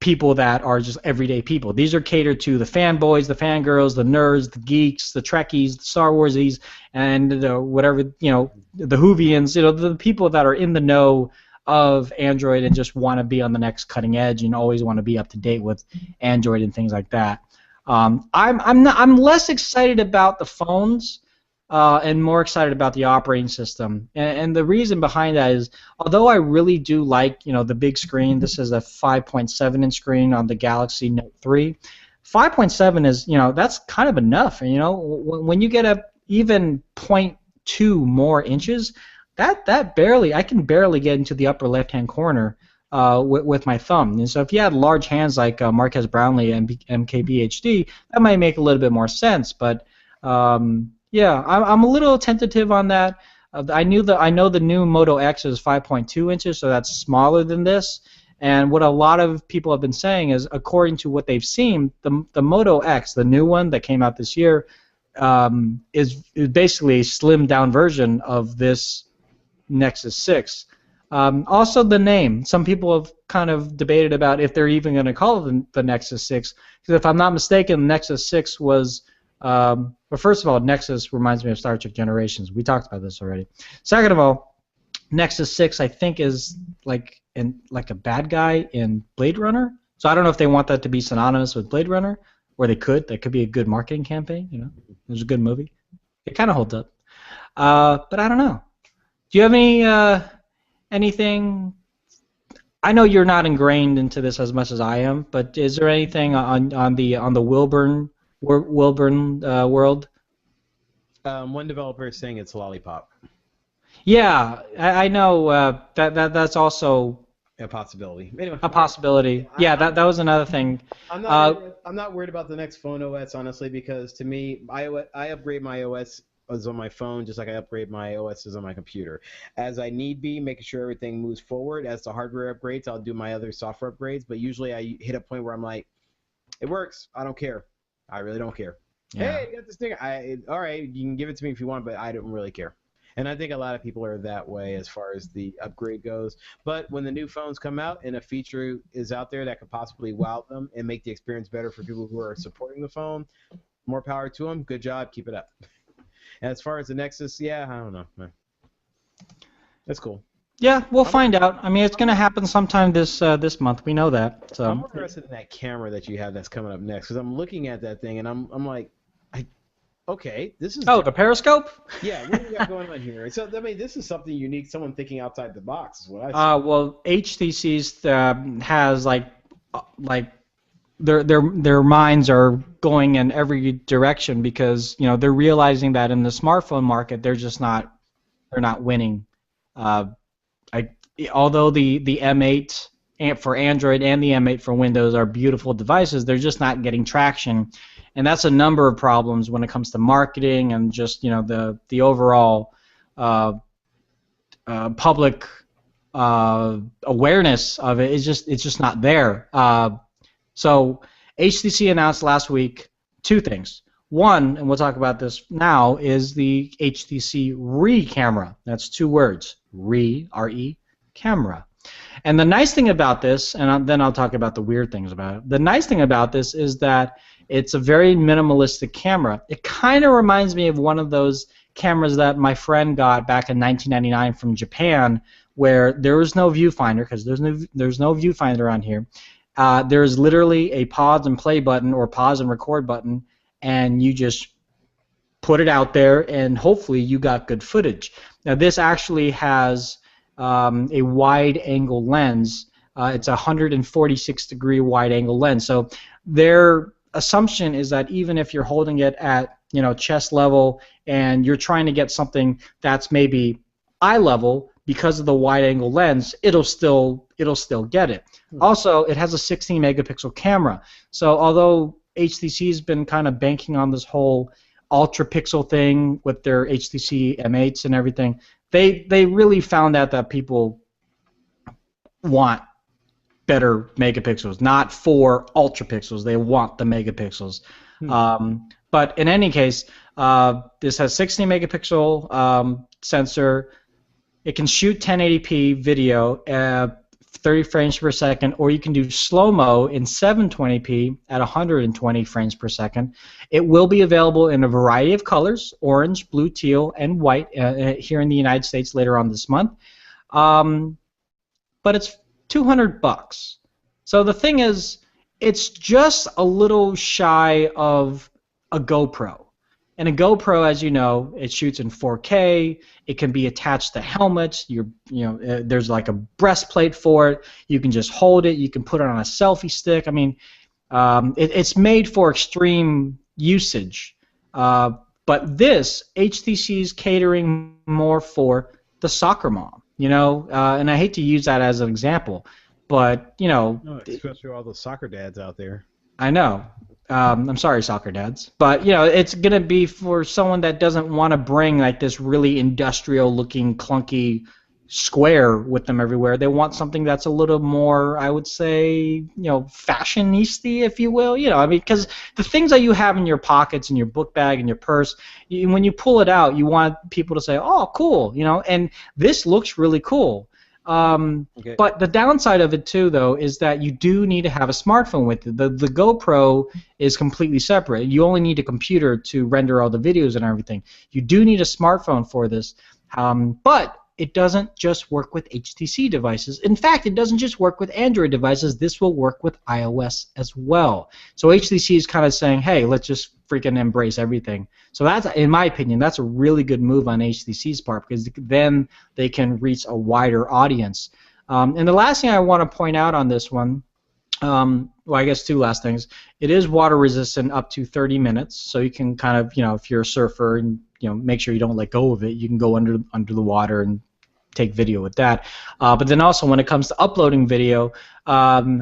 people that are just everyday people. These are catered to the fanboys, the fangirls, the nerds, the geeks, the Trekkies, the Star Warsies, and whatever, the Whovians, the people that are in the know of Android and just want to be on the next cutting edge and always want to be up to date with Android and things like that. I'm less excited about the phones and more excited about the operating system. And the reason behind that is, although I really do like, the big screen, this is a 5.7-inch screen on the Galaxy Note 3. 5.7 is, that's kind of enough. And, when you get up even 0.2 more inches, I can barely get into the upper left-hand corner with my thumb. And so if you had large hands like Marquez Brownlee and MKBHD, that might make a little bit more sense. But yeah, I'm a little tentative on that. I know the new Moto X is 5.2 inches, so that's smaller than this. And what a lot of people have been saying is, according to what they've seen, the Moto X, the new one that came out this year, is basically a slimmed down version of this Nexus 6. Also, the name. Some people have kind of debated about if they're even going to call it the Nexus 6. Because if I'm not mistaken, the Nexus 6 was... well, first of all, Nexus reminds me of Star Trek Generations. We talked about this already. Second of all, Nexus 6, I think, is like a bad guy in Blade Runner. So I don't know if they want that to be synonymous with Blade Runner, or they could. That could be a good marketing campaign. You know, it was a good movie. It kind of holds up. But I don't know. Do you have anything? I know you're not ingrained into this as much as I am, but is there anything on the Wilburn world? One developer is saying it's Lollipop. Yeah, I know that's also A possibility. Anyway, a possibility. Yeah, that was another thing. I'm not worried about the next phone OS, honestly, because to me, I upgrade my OS on my phone just like I upgrade my OSs on my computer. As I need be, making sure everything moves forward. As the hardware upgrades, I'll do my other software upgrades, but usually I hit a point where I'm like, it works. I don't care. I really don't care. Yeah. Hey, you got this thing. All right, you can give it to me if you want, but I don't really care. And I think a lot of people are that way as far as the upgrade goes. But when the new phones come out and a feature is out there that could possibly wow them and make the experience better for people who are supporting the phone, more power to them. Good job. Keep it up. And as far as the Nexus, yeah, I don't know. That's cool. Yeah, we'll find out. I mean, it's going to happen sometime this month. We know that. So. I'm interested in that camera that you have that's coming up next, because I'm looking at that thing and I'm like, okay, this is... Oh, the periscope? Yeah, what do we got going on here? So, I mean, this is something unique, someone thinking outside the box is what I see. Well, HTC's has like their minds are going in every direction because, you know, they're realizing that in the smartphone market they're not winning. Although the M8 for Android and the M8 for Windows are beautiful devices, they're just not getting traction. And that's a number of problems when it comes to marketing and just, you know, the overall public awareness of it is it's just not there. So HTC announced last week two things. One, and we'll talk about this now, is the HTC Re camera. That's two words, Re, R-E, camera. And the nice thing about this, and then I'll talk about the weird things about it. The nice thing about this is that it's a very minimalistic camera. It kind of reminds me of one of those cameras that my friend got back in 1999 from Japan, where there was no viewfinder, because there's no viewfinder on here. There's literally a pause and play button or pause and record button, and you just put it out there, and hopefully you got good footage. Now this actually has a wide-angle lens. It's a 146-degree wide-angle lens. So their assumption is that even if you're holding it at, you know, chest level and you're trying to get something that's maybe eye level, because of the wide-angle lens, it'll still get it. Also, it has a 16-megapixel camera. So although HTC's been kind of banking on this whole ultra-pixel thing with their HTC M8s and everything, they really found out that people want better megapixels, not for ultra pixels. They want the megapixels. But in any case, this has 16 megapixel sensor. It can shoot 1080p video at 30 frames per second, or you can do slow-mo in 720p at 120 frames per second. It will be available in a variety of colors, orange, blue, teal, and white here in the United States later on this month. But it's $200. So the thing is, it's just a little shy of a GoPro. And a GoPro, as you know, it shoots in 4K. It can be attached to helmets. There's like a breastplate for it. You can just hold it. You can put it on a selfie stick. I mean, it's made for extreme usage. But this, HTC's catering more for the soccer mom. You know, and I hate to use that as an example, but you know, especially all the soccer dads out there. I know. I'm sorry, soccer dads, but you know, it's gonna be for someone that doesn't want to bring like this really industrial-looking, clunky square with them everywhere. They want something that's a little more, I would say, fashionisty, if you will. I mean, because the things that you have in your pockets, in your book bag, in your purse, when you pull it out, you want people to say, "Oh, cool," and this looks really cool. Okay. But the downside of it too, though, is that you do need to have a smartphone with it. The GoPro is completely separate. You only need a computer to render all the videos and everything. You do need a smartphone for this, but it doesn't just work with HTC devices. In fact, it doesn't just work with Android devices. This will work with iOS as well. So HTC is kind of saying, hey, let's just freaking embrace everything. So that's, in my opinion, that's a really good move on HTC's part, because then they can reach a wider audience. And the last thing I want to point out on this one, well, I guess two last things. It is water resistant up to 30 minutes, so you can kind of, if you're a surfer and make sure you don't let go of it, you can go under the water and take video with that. But then also when it comes to uploading video,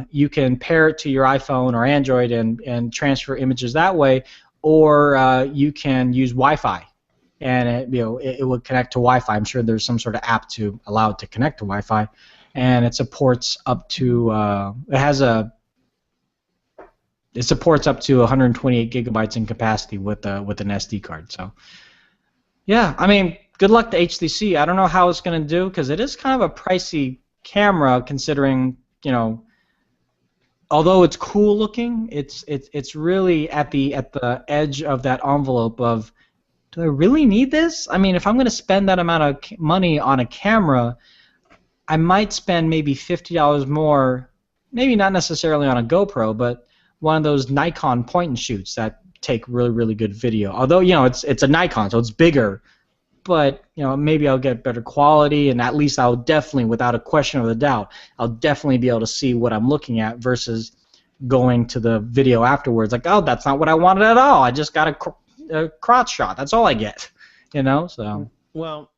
you can pair it to your iPhone or Android and transfer images that way, or you can use Wi-Fi. And it would connect to Wi-Fi. I'm sure there's some sort of app to allow it to connect to Wi-Fi, and it supports up to it supports up to 128 gigabytes in capacity with an SD card. So yeah, I mean, good luck to HTC. I don't know how it's going to do, because it is kind of a pricey camera, considering although it's cool looking, it's really at the edge of that envelope of, do I really need this? I mean, if I'm going to spend that amount of money on a camera, I might spend maybe $50 more, maybe not necessarily on a GoPro, but one of those Nikon point and shoots that take really, really good video. Although, it's a Nikon, so it's bigger, but maybe I'll get better quality, and at least I'll definitely, without a question of a doubt, I'll definitely be able to see what I'm looking at versus going to the video afterwards like, oh, that's not what I wanted at all. I just got a crotch shot. That's all I get. So. Well,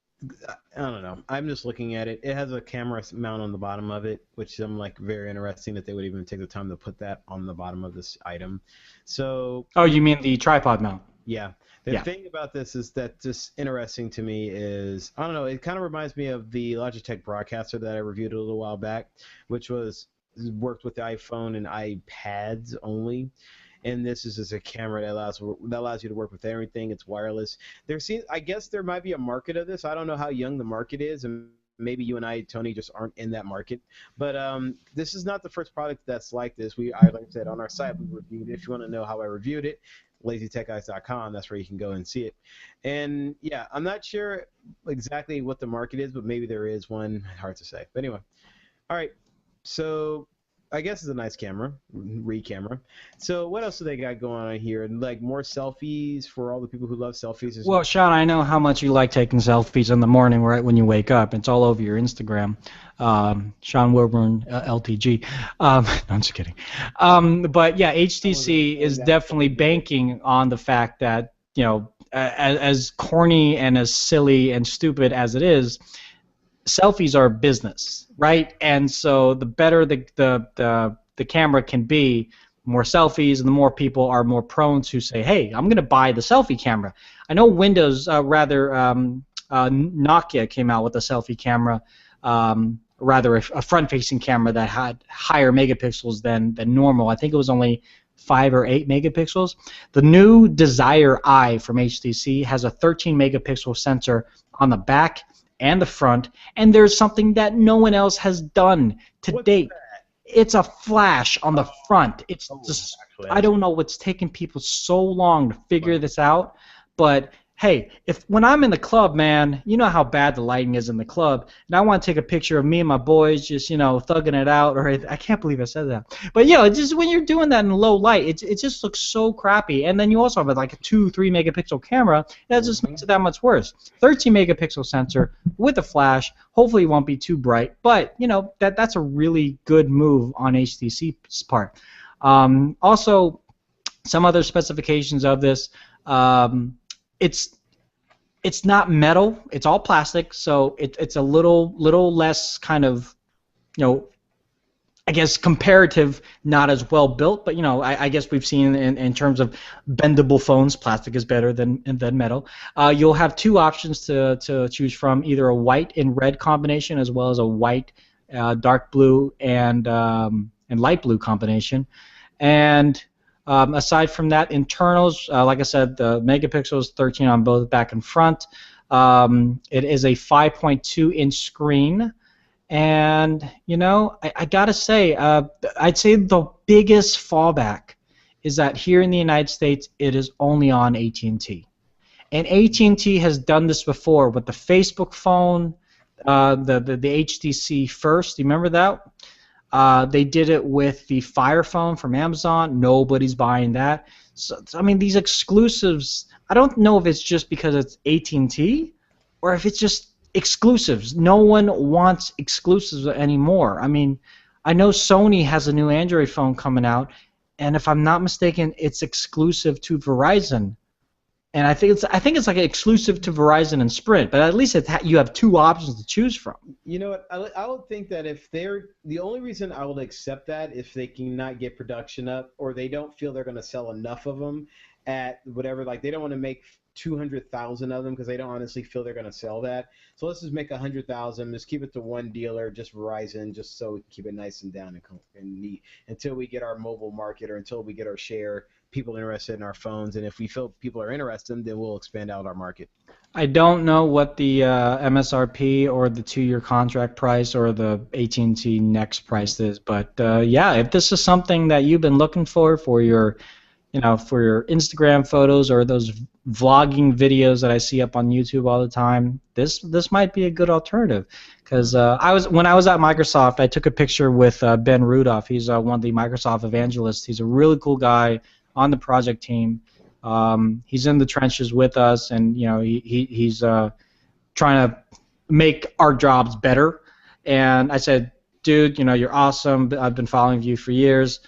I don't know. I'm just looking at it. It has a camera mount on the bottom of it, which I'm like very interesting that they would even take the time to put that on the bottom of this item. So. Oh, you mean the tripod mount? Yeah. The thing about this is that just interesting to me is, I don't know, it kind of reminds me of the Logitech Broadcaster that I reviewed a little while back, which worked with the iPhone and iPads only. And this is just a camera that allows you to work with everything. It's wireless. I guess there might be a market of this. I don't know how young the market is, and maybe you and I, Tony, just aren't in that market. But this is not the first product that's like this. Like I said, on our site we reviewed it. If you want to know how I reviewed it, LazyTechGuys.com. That's where you can go and see it. And yeah, I'm not sure exactly what the market is, but maybe there is one. Hard to say. But anyway, all right. So I guess it's a nice camera, camera. So what else do they got going on here? Like more selfies for all the people who love selfies? Well, Sean, I know how much you like taking selfies in the morning right when you wake up. It's all over your Instagram. Sean Wilburn, LTG. No, I'm just kidding. But yeah, HTC is definitely banking on the fact that, as corny and as silly and stupid as it is, selfies are business, right? And so the better the camera can be, more selfies, and the more people are more prone to say, hey, I'm going to buy the selfie camera. I know Nokia came out with a selfie camera, a front-facing camera that had higher megapixels than normal. I think it was only 5 or 8 megapixels. The new Desire Eye from HTC has a 13 megapixel sensor on the back and the front, and there's something that no one else has done to date. It's a flash on the front. It's just, I don't know what's taking people so long to figure this out, but hey, when I'm in the club, man, you know how bad the lighting is in the club, and I want to take a picture of me and my boys just, thugging it out, or I can't believe I said that. But, just when you're doing that in low light, it just looks so crappy. And then you also have like a 2-3 megapixel camera. That just makes it that much worse. 13 megapixel sensor with a flash. Hopefully it won't be too bright. But, that's a really good move on HTC's part. Also, some other specifications of this, it's not metal. It's all plastic, so it's a little less kind of, I guess comparative, not as well built, but I guess we've seen in terms of bendable phones, plastic is better than metal. You'll have two options to choose from, either a white and red combination as well as a white, dark blue, and light blue combination. And aside from that, internals, like I said, the megapixels 13 on both back and front. It is a 5.2-inch screen. And, I got to say, I'd say the biggest fallback is that here in the United States, it is only on AT&T. And AT&T has done this before with the Facebook phone, the HTC First. Do you remember that? They did it with the Fire phone from Amazon. Nobody's buying that. So, I mean, these exclusives, I don't know if it's just because it's AT&T or if it's just exclusives. No one wants exclusives anymore. I mean, I know Sony has a new Android phone coming out, and if I'm not mistaken, it's exclusive to Verizon. And I think it's like exclusive to Verizon and Sprint, but at least you have two options to choose from. You know what? I would think that if they're the only reason I would accept that if they cannot get production up or they don't feel they're going to sell enough of them at whatever, like they don't want to make 200,000 of them because they don't honestly feel they're going to sell that. So let's just make 100,000. Just keep it to one dealer, just Verizon, just so we can keep it nice and down and neat until we get our mobile market or until we get our share. People interested in our phones, and if we feel people are interested, then we'll expand out our market. I don't know what the MSRP or the 2-year contract price or the AT&T Next price is, but yeah, if this is something that you've been looking for your, for your Instagram photos or those vlogging videos that I see up on YouTube all the time, this might be a good alternative. Because when I was at Microsoft, I took a picture with Ben Rudolph. He's one of the Microsoft evangelists. He's a really cool guy on the project team. He's in the trenches with us, and he's trying to make our jobs better. And I said, dude, you're awesome. I've been following you for years.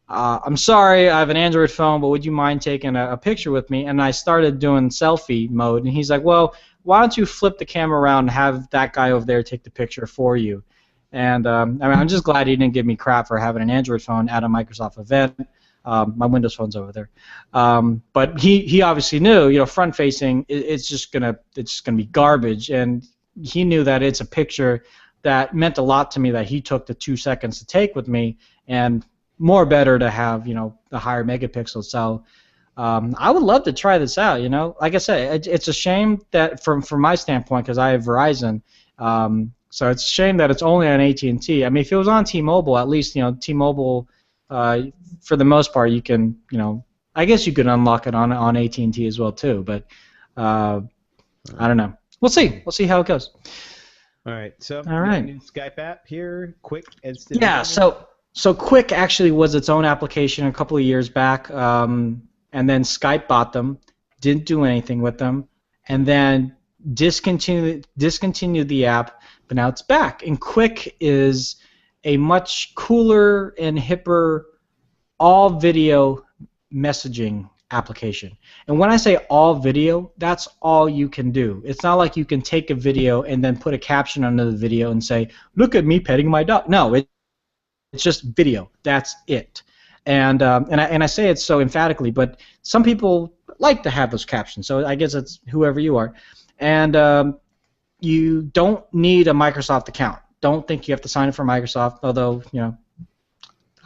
I'm sorry, I have an Android phone, but would you mind taking a picture with me? And I started doing selfie mode, and he's like, well, why don't you flip the camera around and have that guy over there take the picture for you? And I'm just glad he didn't give me crap for having an Android phone at a Microsoft event. My Windows phone's over there, but he obviously knew, front facing, it's just gonna be garbage, and he knew that it's a picture that meant a lot to me that he took the 2 seconds to take with me, and more better to have the higher megapixels. So I would love to try this out. Like I said, it's a shame that from my standpoint, because I have Verizon. So it's a shame that it's only on AT&T. I mean, if it was on T-Mobile, at least T-Mobile. For the most part, you can, I guess you could unlock it on AT&T as well too. But I don't know. We'll see. We'll see how it goes. All right. So all right. New Skype app here, Quick. Instant. Yeah. So Quick actually was its own application a couple of years back, and then Skype bought them, didn't do anything with them, and then discontinued the app. But now it's back, and Quick is a much cooler and hipper all-video messaging application. And when I say all video, that's all you can do. It's not like you can take a video and then put a caption under the video and say, look at me petting my dog. No, it's just video. That's it. And I say it so emphatically, but some people like to have those captions, so I guess it's whoever you are. And you don't need a Microsoft account. Don't think you have to sign up for Microsoft, although,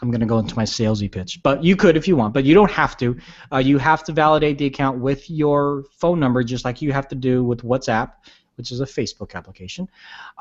I'm going to go into my salesy pitch. But you could if you want, but you don't have to. You have to validate the account with your phone number, just like you have to do with WhatsApp, which is a Facebook application.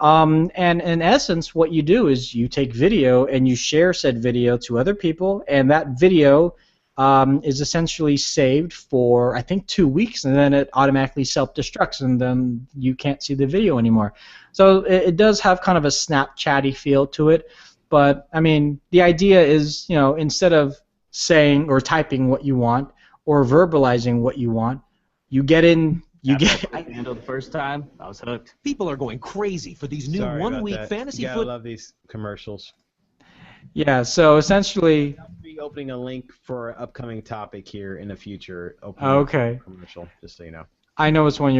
And in essence, what you do is you take video and you share said video to other people, and that video is essentially saved for, I think, 2 weeks, and then it automatically self-destructs, and then you can't see the video anymore. So it does have kind of a Snapchatty feel to it, but I mean, the idea is, instead of saying or typing what you want or verbalizing what you want, you get in. Handled the first time, I was hooked. People are going crazy for these new one-week fantasy football. I love these commercials. Yeah, so essentially, I'll be opening a link for an upcoming topic here in the future. Okay. Commercial, just so you know. I know it's one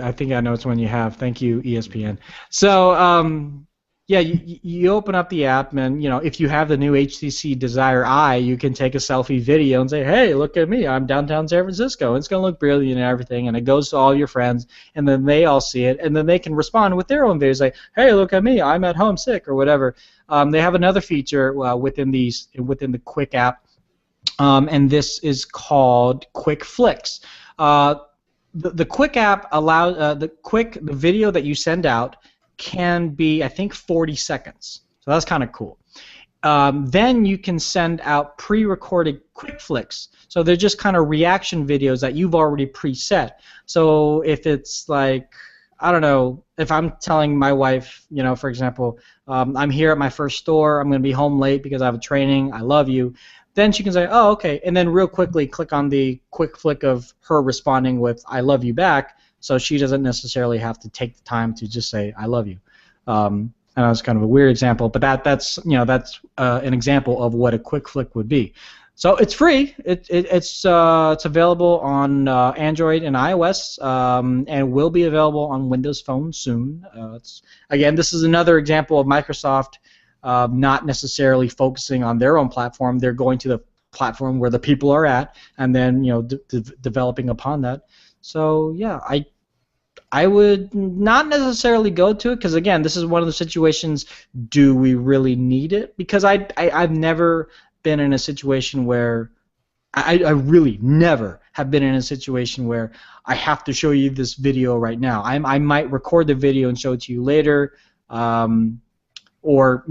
I think I know it's one you have. Thank you, ESPN. So Yeah, you open up the app, and if you have the new HTC Desire Eye, you can take a selfie video and say, "Hey, look at me! I'm downtown San Francisco." It's gonna look brilliant and everything, and it goes to all your friends, and then they all see it, and then they can respond with their own videos, like, "Hey, look at me! I'm at home sick," or whatever. They have another feature within the Quick app, and this is called Quick Flicks. The Quick app allows the video that you send out can be, I think, 40 seconds. So that's kind of cool. Then you can send out pre-recorded quick flicks. So they're just kind of reaction videos that you've already preset. So if it's like, I don't know, if I'm telling my wife, for example, I'm here at my first store, I'm going to be home late because I have a training, I love you, then she can say, oh, okay, and then real quickly click on the quick flick of her responding with, I love you back, so she doesn't necessarily have to take the time to just say, I love you. And that's kind of a weird example, but that's an example of what a quick flick would be. So it's free. It's available on Android and iOS, and will be available on Windows Phone soon. Again, this is another example of Microsoft not necessarily focusing on their own platform. They're going to the platform where the people are at, and then developing upon that. So yeah, I would not necessarily go to it because, again, this is one of the situations, do we really need it? Because I've never been in a situation where I really never have been in a situation where I have to show you this video right now. I might record the video and show it to you later, or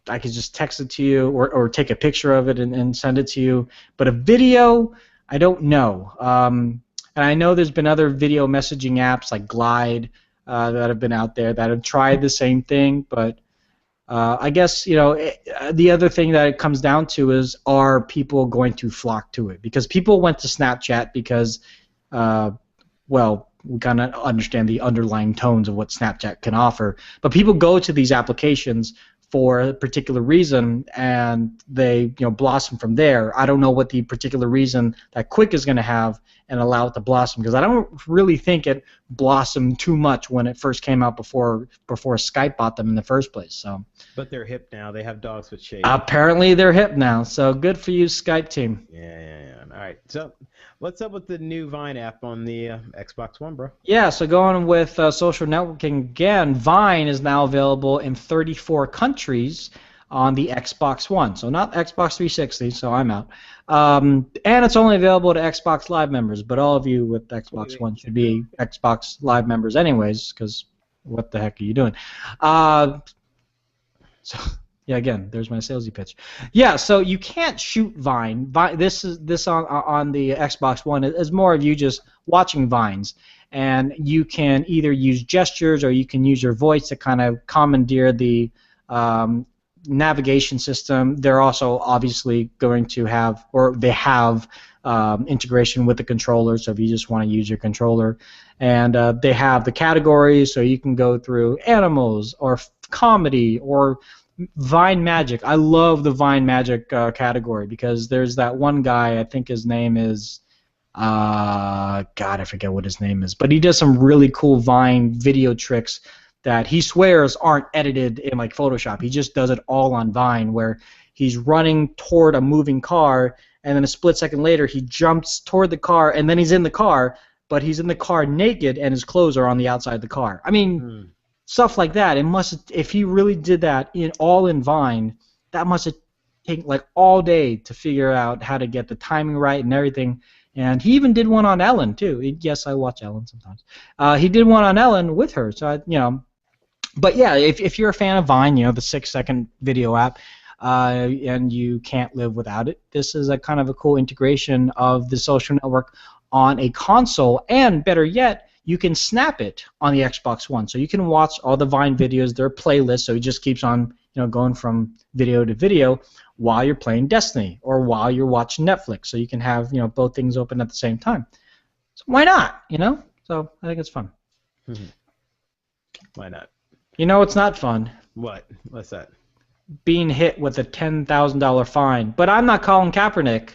I could just text it to you or take a picture of it and send it to you. But a video, I don't know. And I know there's been other video messaging apps like Glide that have been out there that have tried the same thing, but I guess the other thing that it comes down to is, are people going to flock to it? Because people went to Snapchat because, well, we kind of understand the underlying tones of what Snapchat can offer, but people go to these applications for a particular reason, and they blossom from there. I don't know what the particular reason that Quick is going to have and allow it to blossom, because I don't really think it blossomed too much when it first came out before Skype bought them in the first place. So. But they're hip now. They have dogs with shades. Apparently they're hip now. So good for you, Skype team. Yeah. All right. So what's up with the new Vine app on the Xbox One, bro? Yeah. So going with social networking again, Vine is now available in 34 countries on the Xbox One. So not Xbox 360, so I'm out. And it's only available to Xbox Live members, but all of you with Xbox One should be Xbox Live members anyways, because what the heck are you doing? So yeah, again, there's my salesy pitch. Yeah, so you can't shoot Vine. This on the Xbox One is more of you just watching Vines, and you can either use gestures or you can use your voice to kind of commandeer the navigation system. They're also obviously going to have, or they have, integration with the controller, so if you just want to use your controller. And they have the categories, so you can go through animals or comedy or Vine Magic. I love the Vine Magic category because there's that one guy, I think his name is, God, I forget what his name is, but he does some really cool Vine video tricks that he swears aren't edited in like Photoshop. He just does it all on Vine, where he's running toward a moving car, and then a split second later he jumps toward the car, and then he's in the car, but he's in the car naked and his clothes are on the outside of the car. I mean, stuff like that. It must, if he really did that all in Vine, that must have taken like all day to figure out how to get the timing right and everything. And he even did one on Ellen too. Yes, I watch Ellen sometimes. He did one on Ellen with her, so But yeah, if you're a fan of Vine, the 6-second video app, and you can't live without it, this is a kind of a cool integration of the social network on a console, and better yet, you can snap it on the Xbox One, so you can watch all the Vine videos. They're playlists, so it just keeps on going from video to video while you're playing Destiny or while you're watching Netflix, so you can have both things open at the same time. So why not? So I think it's fun. Why not? It's not fun. What? What's that? Being hit with a $10,000 fine. But I'm not Colin Kaepernick,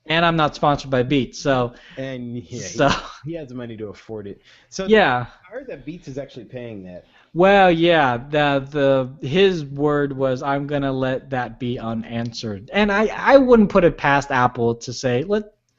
and I'm not sponsored by Beats. So. And yeah, he has the money to afford it. So yeah, I heard that Beats is actually paying that. Well, yeah, his word was, I'm gonna let that be unanswered, and I wouldn't put it past Apple to say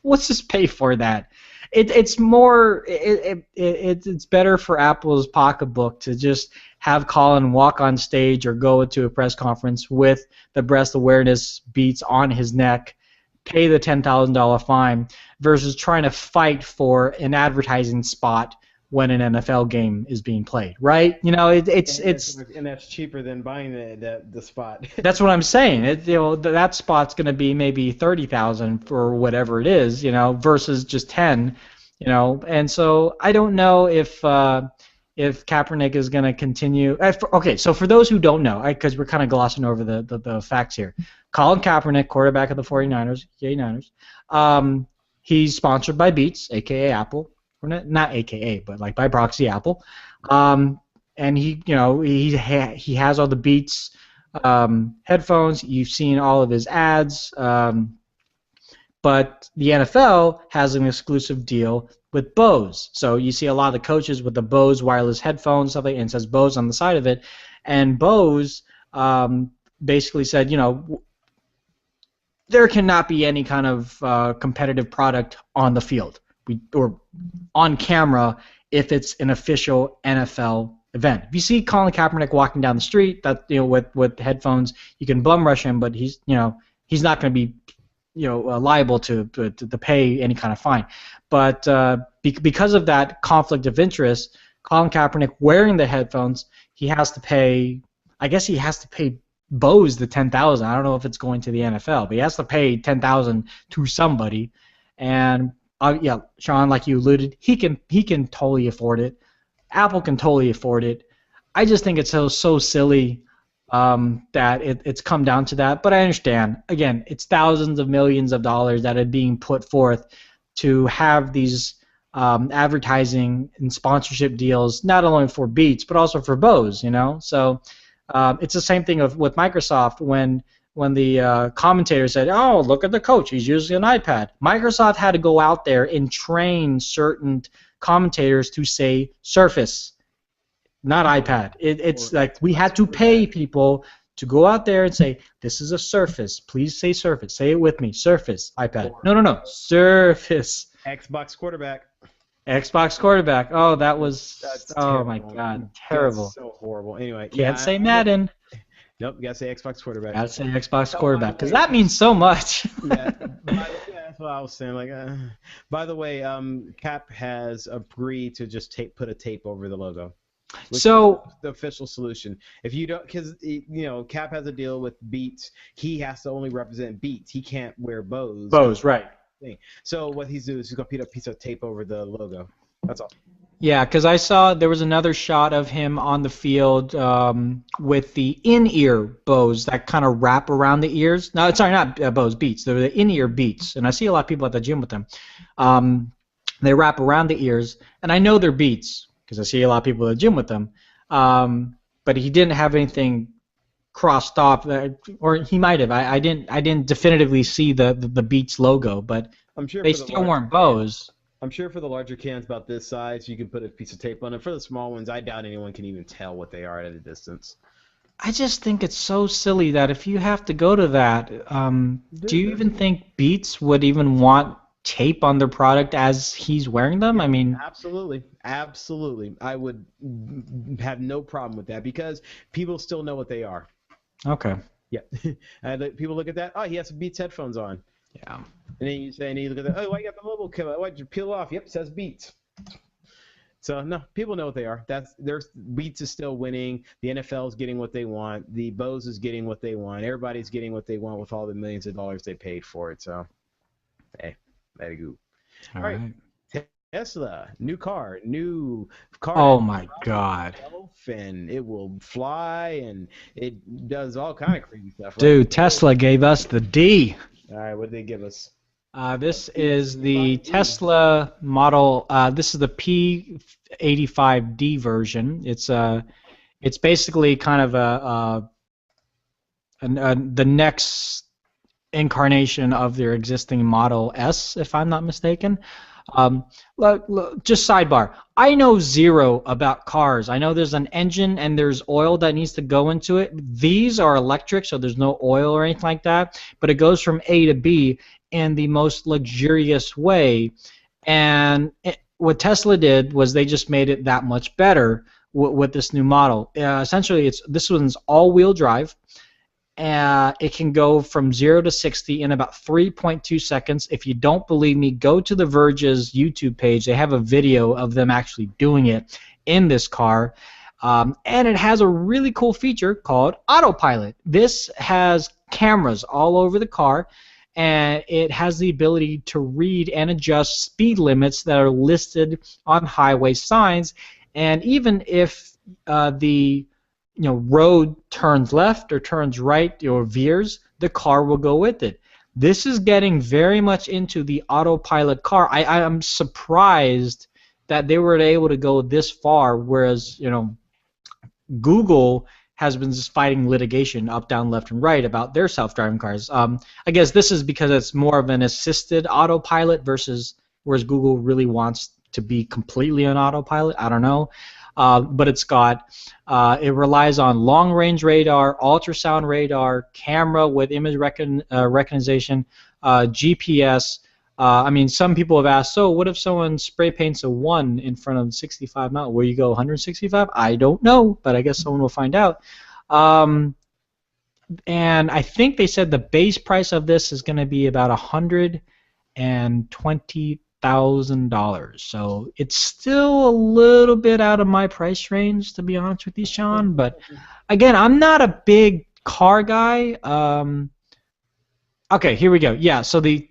let's just pay for that. It's more it's better for Apple's pocketbook to just have Colin walk on stage or go into a press conference with the breast awareness beats on his neck, pay the $10,000 fine, versus trying to fight for an advertising spot when an NFL game is being played, right? You know, it's and that's cheaper than buying the spot. that's what I'm saying. That spot's going to be maybe 30,000 for whatever it is, versus just 10, And so I don't know if Kaepernick is going to continue. Okay, so for those who don't know, because we're kind of glossing over the facts here, Colin Kaepernick, quarterback of the 49ers, yay Niners, he's sponsored by Beats, aka Apple. Not AKA, but like by proxy, Apple, and he has all the Beats headphones. You've seen all of his ads, but the NFL has an exclusive deal with Bose. So you see a lot of the coaches with the Bose wireless headphones, stuff like, and it says Bose on the side of it, and Bose basically said, there cannot be any kind of competitive product on the field. Or on camera if it's an official NFL event. If you see Colin Kaepernick walking down the street, with headphones, you can bum rush him, but he's not going to be liable to pay any kind of fine. But because of that conflict of interest, Colin Kaepernick wearing the headphones, he has to pay. I guess he has to pay Bose the $10,000. I don't know if it's going to the NFL, but he has to pay $10,000 to somebody, and yeah, Sean, like you alluded, he can totally afford it. Apple can totally afford it. I just think it's so silly that it's come down to that. But I understand. Again, it's thousands of millions of dollars that are being put forth to have these advertising and sponsorship deals, not only for Beats but also for Bose. So it's the same thing with Microsoft when the commentator said, "Oh, look at the coach. He's using an iPad." Microsoft had to go out there and train certain commentators to say Surface, not iPad. It's like we had to pay people to go out there and say, "This is a Surface. Please say Surface. Say it with me. Surface, iPad." No. Surface. Xbox quarterback. Xbox quarterback. Oh, that was. Oh my God, terrible. That's so horrible. Anyway, can't say Madden. Nope, you gotta say Xbox quarterback. Gotta say Xbox quarterback, because that means so much. Yeah, that's what I was saying. By the way, Cap has agreed to just put a tape over the logo. So the official solution. If you don't, because Cap has a deal with Beats, he has to only represent Beats. He can't wear Bose. Bose, right? So what he's doing is he's gonna put a piece of tape over the logo. That's all. Yeah, because I saw there was another shot of him on the field with the in-ear Bose that kind of wrap around the ears. No, sorry, not Bose, Beats. They're the in-ear Beats, and I see a lot of people at the gym with them. They wrap around the ears, and I know they're Beats because I see a lot of people at the gym with them. But he didn't have anything crossed off, or he might have. I didn't definitively see the Beats logo, but I'm sure they still weren't Bose. I'm sure for the larger cans about this size, you can put a piece of tape on it. For the small ones, I doubt anyone can even tell what they are at a distance. I just think it's so silly that if you have to go to that, do you even think Beats would even want tape on their product as he's wearing them? I mean, absolutely. I would have no problem with that because people still know what they are. Okay. Yeah. And people look at that. Oh, he has some Beats headphones on. Yeah. And then you look at that. Oh, why you got the logo come out? Why'd you peel off? Yep, it says Beats. So no, people know what they are. Beats is still winning. The NFL is getting what they want. The Bose is getting what they want. Everybody's getting what they want with all the millions of dollars they paid for it. So, hey, let it go. All right. Tesla, new car. Oh my God. And it will fly and it does all kind of crazy stuff. Right? Dude, Tesla gave us the D. All right, what did they give us? This is the Tesla model. This is the P85D version. It's basically kind of the next incarnation of their existing Model S, if I'm not mistaken. Just sidebar. I know zero about cars. I know there's an engine and there's oil that needs to go into it. These are electric, so there's no oil or anything like that. But it goes from A to B in the most luxurious way. And what Tesla did was they just made it that much better with this new model. Essentially, this one's all-wheel drive. It can go from 0 to 60 in about 3.2 seconds. If you don't believe me, go to The Verge's YouTube page. They have a video of them actually doing it in this car. And it has a really cool feature called autopilot. This has cameras all over the car, and it has the ability to read and adjust speed limits that are listed on highway signs. And even if the road turns left or turns right or veers, the car will go with it. This is getting very much into the autopilot car. I am surprised that they were able to go this far, whereas Google has been just fighting litigation up, down, left, and right about their self-driving cars. I guess this is because it's more of an assisted autopilot whereas Google really wants to be completely on autopilot. I don't know. But it relies on long-range radar, ultrasound radar, camera with image recognition, GPS. Some people have asked, so what if someone spray paints a 1 in front of 65 miles? Will you go 165? I don't know, but I guess someone will find out. And I think they said the base price of this is going to be about $120,000. So it's still a little bit out of my price range, to be honest with you, Sean. But again, I'm not a big car guy. Okay, here we go. Yeah, so the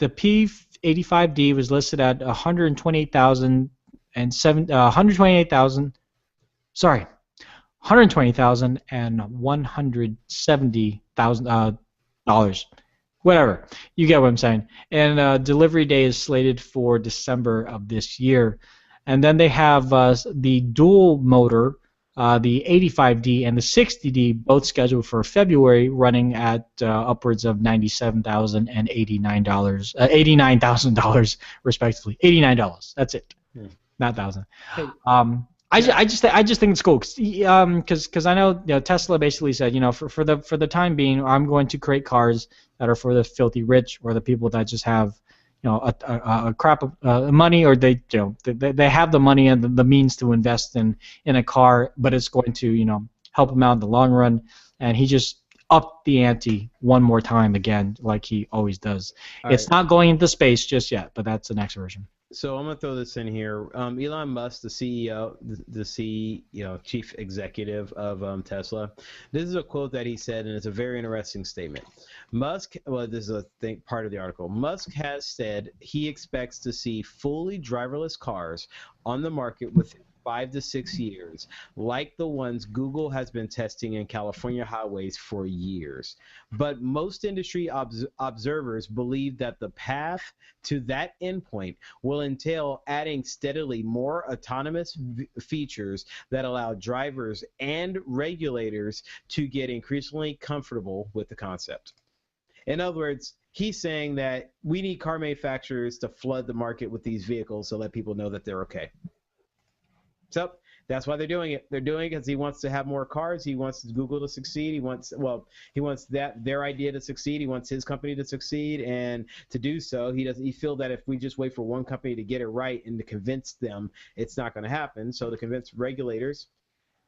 P85D was listed at $120,000 and $170,000. Whatever, you get what I'm saying. And delivery day is slated for December of this year. And then they have the dual motor, the 85D and the 60D, both scheduled for February, running at upwards of $97,000 and $89,000 respectively. $89. That's it, not thousand. Hey. I just think it's cool because I know Tesla basically said for the time being I'm going to create cars that are for the filthy rich or the people that just have a crap of money, or they have the money and the means to invest in a car, but it's going to help them out in the long run. And he just upped the ante one more time again, like he always does. It's not going into space just yet, but that's the next version. So I'm gonna throw this in here. Elon Musk, the CEO, chief executive of Tesla. This is a quote that he said, and it's a very interesting statement. Musk, this is part of the article. Musk has said he expects to see fully driverless cars on the market within 5 to 6 years, like the ones Google has been testing in California highways for years. But most industry observers believe that the path to that endpoint will entail adding steadily more autonomous features that allow drivers and regulators to get increasingly comfortable with the concept. In other words, he's saying that we need car manufacturers to flood the market with these vehicles to let people know that they're okay. So that's why they're doing it. They're doing it because he wants to have more cars. He wants Google to succeed. He wants their idea to succeed. He wants his company to succeed, and to do so, he feels that if we just wait for one company to get it right and to convince them, it's not going to happen. So to convince regulators,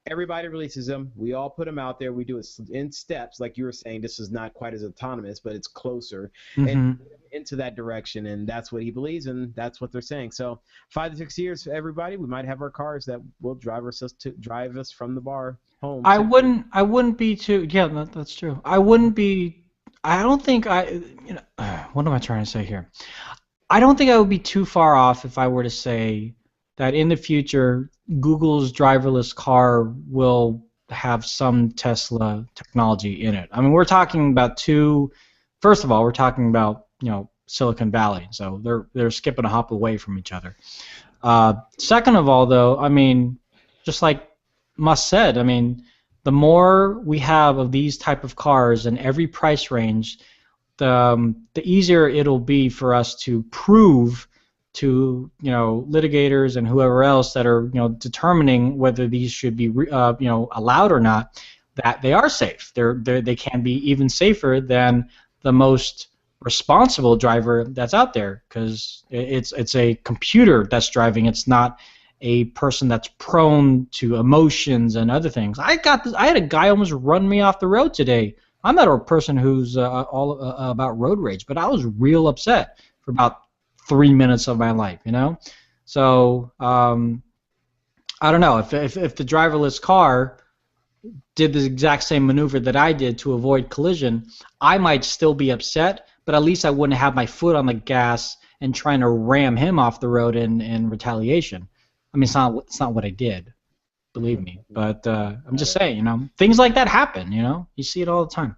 everybody releases them. We all put them out there. We do it in steps, like you were saying. This is not quite as autonomous, but it's closer and into that direction. And that's what he believes, and that's what they're saying. So 5 to 6 years for everybody, we might have our cars that will drive us from the bar home. I wouldn't be too. Yeah, that's true. I wouldn't be. I don't think what am I trying to say here? I don't think I would be too far off if I were to say that in the future, Google's driverless car will have some Tesla technology in it. I mean, we're talking about first of all, we're talking about, Silicon Valley, so they're skipping a hop away from each other. Second of all, though, I mean, just like Musk said, I mean, the more we have of these type of cars in every price range, the easier it'll be for us to prove to litigators and whoever else that are determining whether these should be allowed or not, that they are safe. They can be even safer than the most responsible driver that's out there, because it's a computer that's driving. It's not a person that's prone to emotions and other things. I had a guy almost run me off the road today. I'm not a person who's all about road rage, but I was real upset for about 3 minutes of my life, So I don't know if the driverless car did the exact same maneuver that I did to avoid collision, I might still be upset, but at least I wouldn't have my foot on the gas and trying to ram him off the road in retaliation. I mean, it's not what I did, believe me. But I'm just saying, things like that happen. You see it all the time.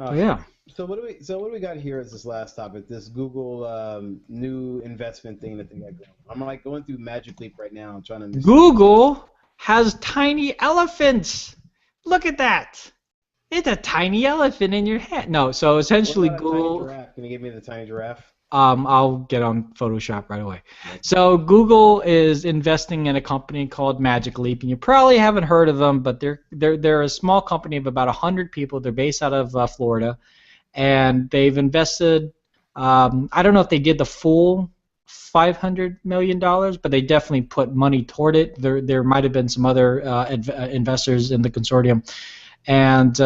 Yeah. So what do we got here as this last topic? This Google new investment thing that they got going. I'm like going through Magic Leap right now. I'm trying to. Google has tiny elephants. Look at that. It's a tiny elephant in your hand. No, so essentially Google. Tiny giraffe? Can you give me the tiny giraffe? I'll get on Photoshop right away. So Google is investing in a company called Magic Leap, and you probably haven't heard of them, but they're a small company of about 100 people. They're based out of Florida, and they've invested. I don't know if they did the full $500 million, but they definitely put money toward it. There might have been some other investors in the consortium, and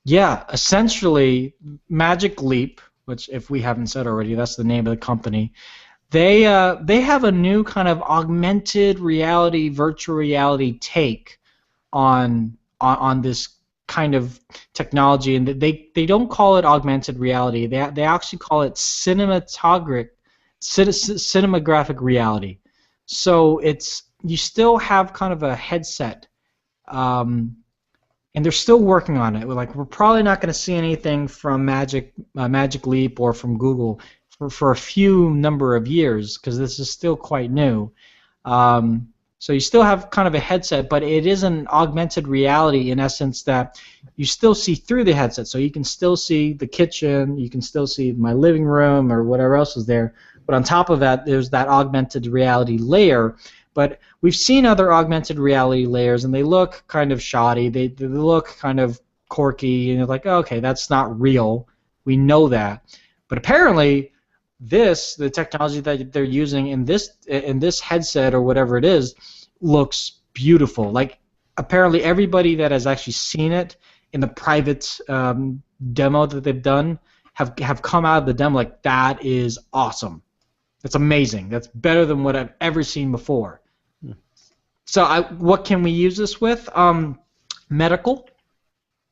yeah, essentially Magic Leap, which if we haven't said already, that's the name of the company. They have a new kind of augmented reality, virtual reality take on this kind of technology, and they don't call it augmented reality. They actually call it cinematographic reality. So you still have kind of a headset, and they're still working on it. We're probably not going to see anything from Magic Leap or from Google for a few number of years, because this is still quite new. So you still have kind of a headset, but it is an augmented reality in essence that you still see through the headset. So you can still see the kitchen, you can still see my living room or whatever else is there. But on top of that, there's that augmented reality layer. But we've seen other augmented reality layers, and they look kind of shoddy. They look kind of quirky, and you're like, oh, okay, that's not real. We know that. But apparently, the technology that they're using in this headset or whatever it is, looks beautiful. Like, apparently everybody that has actually seen it in the private demo that they've done have come out of the demo like, that is awesome. That's amazing. That's better than what I've ever seen before. So what can we use this with? Medical.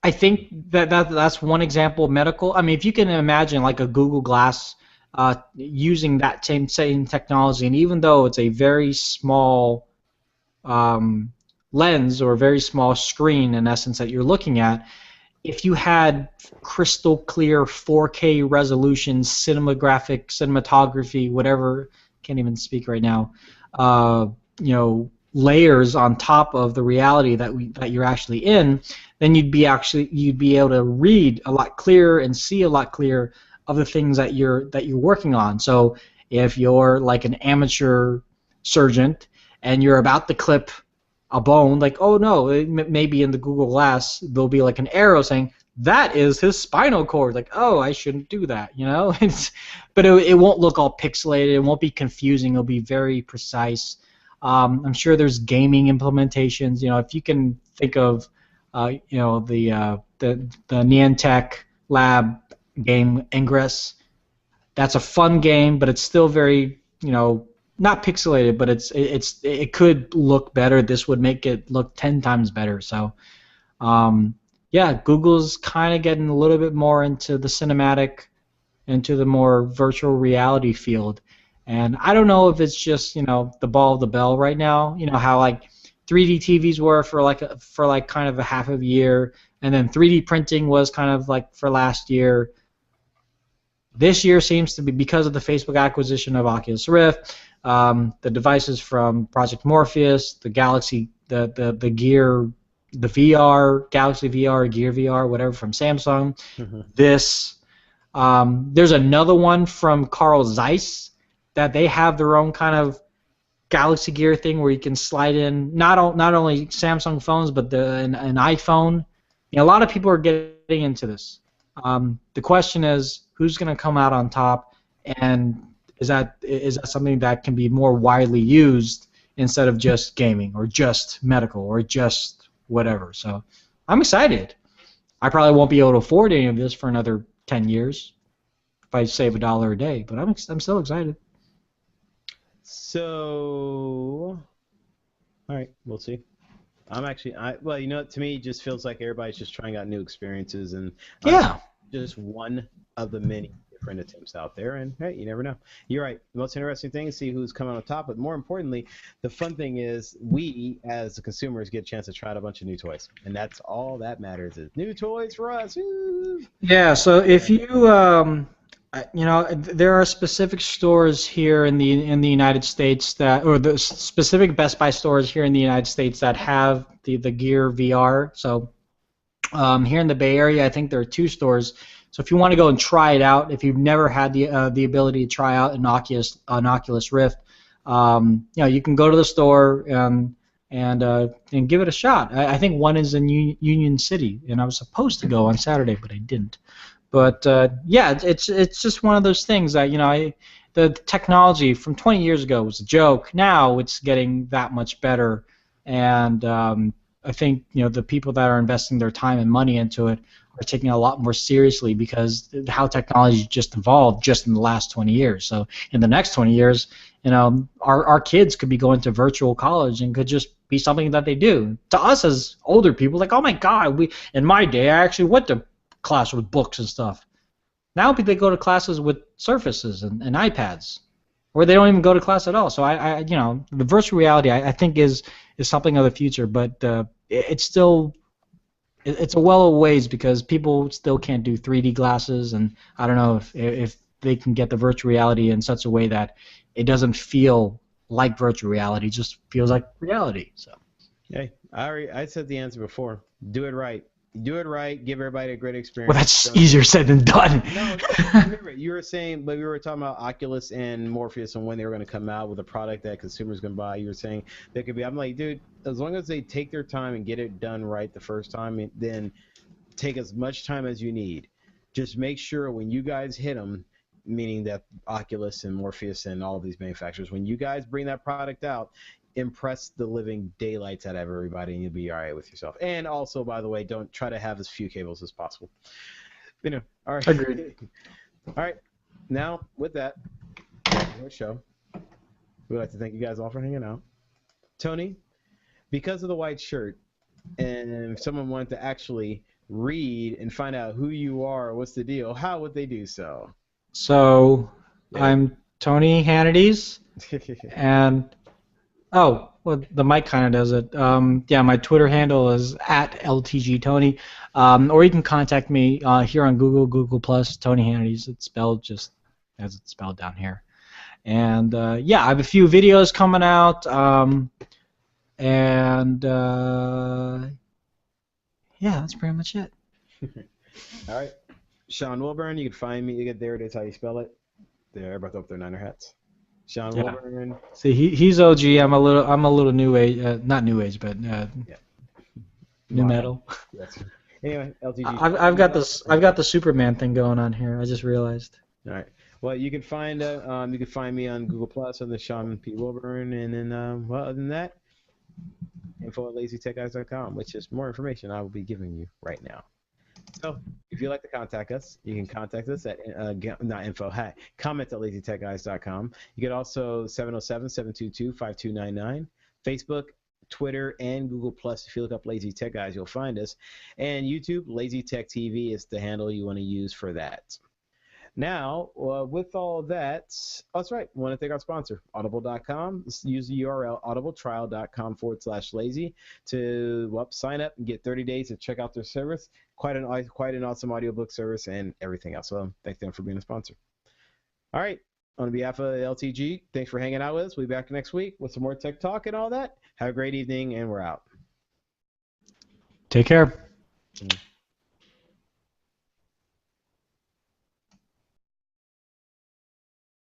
I think that's one example of medical. I mean, if you can imagine like a Google Glass using that same technology, and even though it's a very small lens or a very small screen in essence that you're looking at, if you had crystal clear 4K resolution cinematography, whatever, can't even speak right now, layers on top of the reality that you're actually in, then you'd be able to read a lot clearer and see a lot clearer of the things that you're working on. So if you're like an amateur surgeon and you're about to clip a bone, like, oh no, maybe in the Google Glass there'll be like an arrow saying that is his spinal cord. Like, oh, I shouldn't do that, but it won't look all pixelated. It won't be confusing. It'll be very precise. I'm sure there's gaming implementations. If you can think of, the Niantic Lab game Ingress, that's a fun game, but it's still very, not pixelated, but it could look better. This would make it look 10 times better. So, yeah, Google's kind of getting a little bit more into the cinematic, into the more virtual reality field. And I don't know if it's just the ball of the bell right now. How like 3D TVs were for kind of a half of a year, and then 3D printing was kind of like for last year. This year seems to be, because of the Facebook acquisition of Oculus Rift, the devices from Project Morpheus, the Galaxy, the Gear the VR, Galaxy VR, Gear VR, whatever from Samsung. This. There's another one from Carl Zeiss that they have their own kind of Galaxy Gear thing where you can slide in not only Samsung phones but an iPhone. You know, a lot of people are getting into this. The question is, who's going to come out on top, and is that something that can be more widely used instead of just gaming or just medical or just whatever? So I'm excited. I probably won't be able to afford any of this for another 10 years if I save $1 a day, but I'm still excited. So, all right, we'll see. Well, you know, to me, it just feels like everybody's just trying out new experiences, and just one of the many different attempts out there. And hey, you never know. You're right. The most interesting thing is see who's coming on top, but more importantly, the fun thing is we, as the consumers, get a chance to try out a bunch of new toys, and that's all that matters is new toys for us. Woo! Yeah. So if you you know, there are specific stores here in the United States that, or the specific Best Buy stores here in the United States that have the Gear VR. So here in the Bay Area, I think there are 2 stores. So if you want to go and try it out, if you've never had the ability to try out an Oculus Rift, you know, you can go to the store and give it a shot. I think one is in Union City, and I was supposed to go on Saturday, but I didn't. But yeah, it's just one of those things that, you know, the technology from 20 years ago was a joke. Now it's getting that much better, and I think, you know, the people that are investing their time and money into it are taking it a lot more seriously because how technology just evolved just in the last 20 years. So in the next 20 years, you know, our kids could be going to virtual college and could just be something that they do. To us as older people, like, oh my God, in my day I actually went to class with books and stuff. Now they go to classes with Surfaces and iPads, or they don't even go to class at all. So I you know, the virtual reality I think is something of the future, but it's still a well a ways because people still can't do 3D glasses, and I don't know if they can get the virtual reality in such a way that it doesn't feel like virtual reality, it just feels like reality. So hey, I said the answer before. Do it right. Do it right. Give everybody a great experience. Well, that's easier said than done. No, remember, you were saying, but we were talking about Oculus and Morpheus and when they were going to come out with a product that consumers can buy. You were saying they could be. I'm like, dude, as long as they take their time and get it done right the first time, then take as much time as you need. Just make sure when you guys hit them, meaning that Oculus and Morpheus and all of these manufacturers, when you guys bring that product out, impress the living daylights out of everybody, and you'll be all right with yourself. And also, by the way, don't try to have as few cables as possible. You know, all right. Agreed. All right. Now, with that, our show. We'd like to thank you guys all for hanging out. Tony, because of the white shirt, and if someone wanted to actually read and find out who you are, what's the deal, how would they do so? So, yeah. I'm Tony Hannity's, and oh, well, the mic kind of does it. Yeah, my Twitter handle is @LTGTony, or you can contact me here on Google Plus, Tony Hannity's. It's spelled just as it's spelled down here. And yeah, I have a few videos coming out, and yeah, that's pretty much it. All right, Sean Wilburn, you can find me. There it is, how you spell it. They're both up their Niner hats. Sean Wilburn. See, he's OG. I'm a little new age, not new age, but new metal. Yes. Anyway, LTG. I've got the Superman thing going on here. I just realized. All right. Well, you can find me on Google Plus on the Sean P. Wilburn, and then well, other than that, info@lazytechguys.com, which is more information I will be giving you right now. So, if you'd like to contact us, you can contact us at comment at lazytechguys.com. You can also 707-722-5299. Facebook, Twitter, and Google Plus. If you look up Lazy Tech Guys, you'll find us. And YouTube, Lazy Tech TV is the handle you want to use for that. Now, with all of that, that's right. We want to thank our sponsor, Audible.com. Use the URL audibletrial.com/lazy to sign up and get 30 days to check out their service. Quite an awesome audiobook service and everything else. So thank them for being a sponsor. All right. On behalf of LTG, thanks for hanging out with us. We'll be back next week with some more tech talk and all that. Have a great evening, and we're out. Take care. Mm.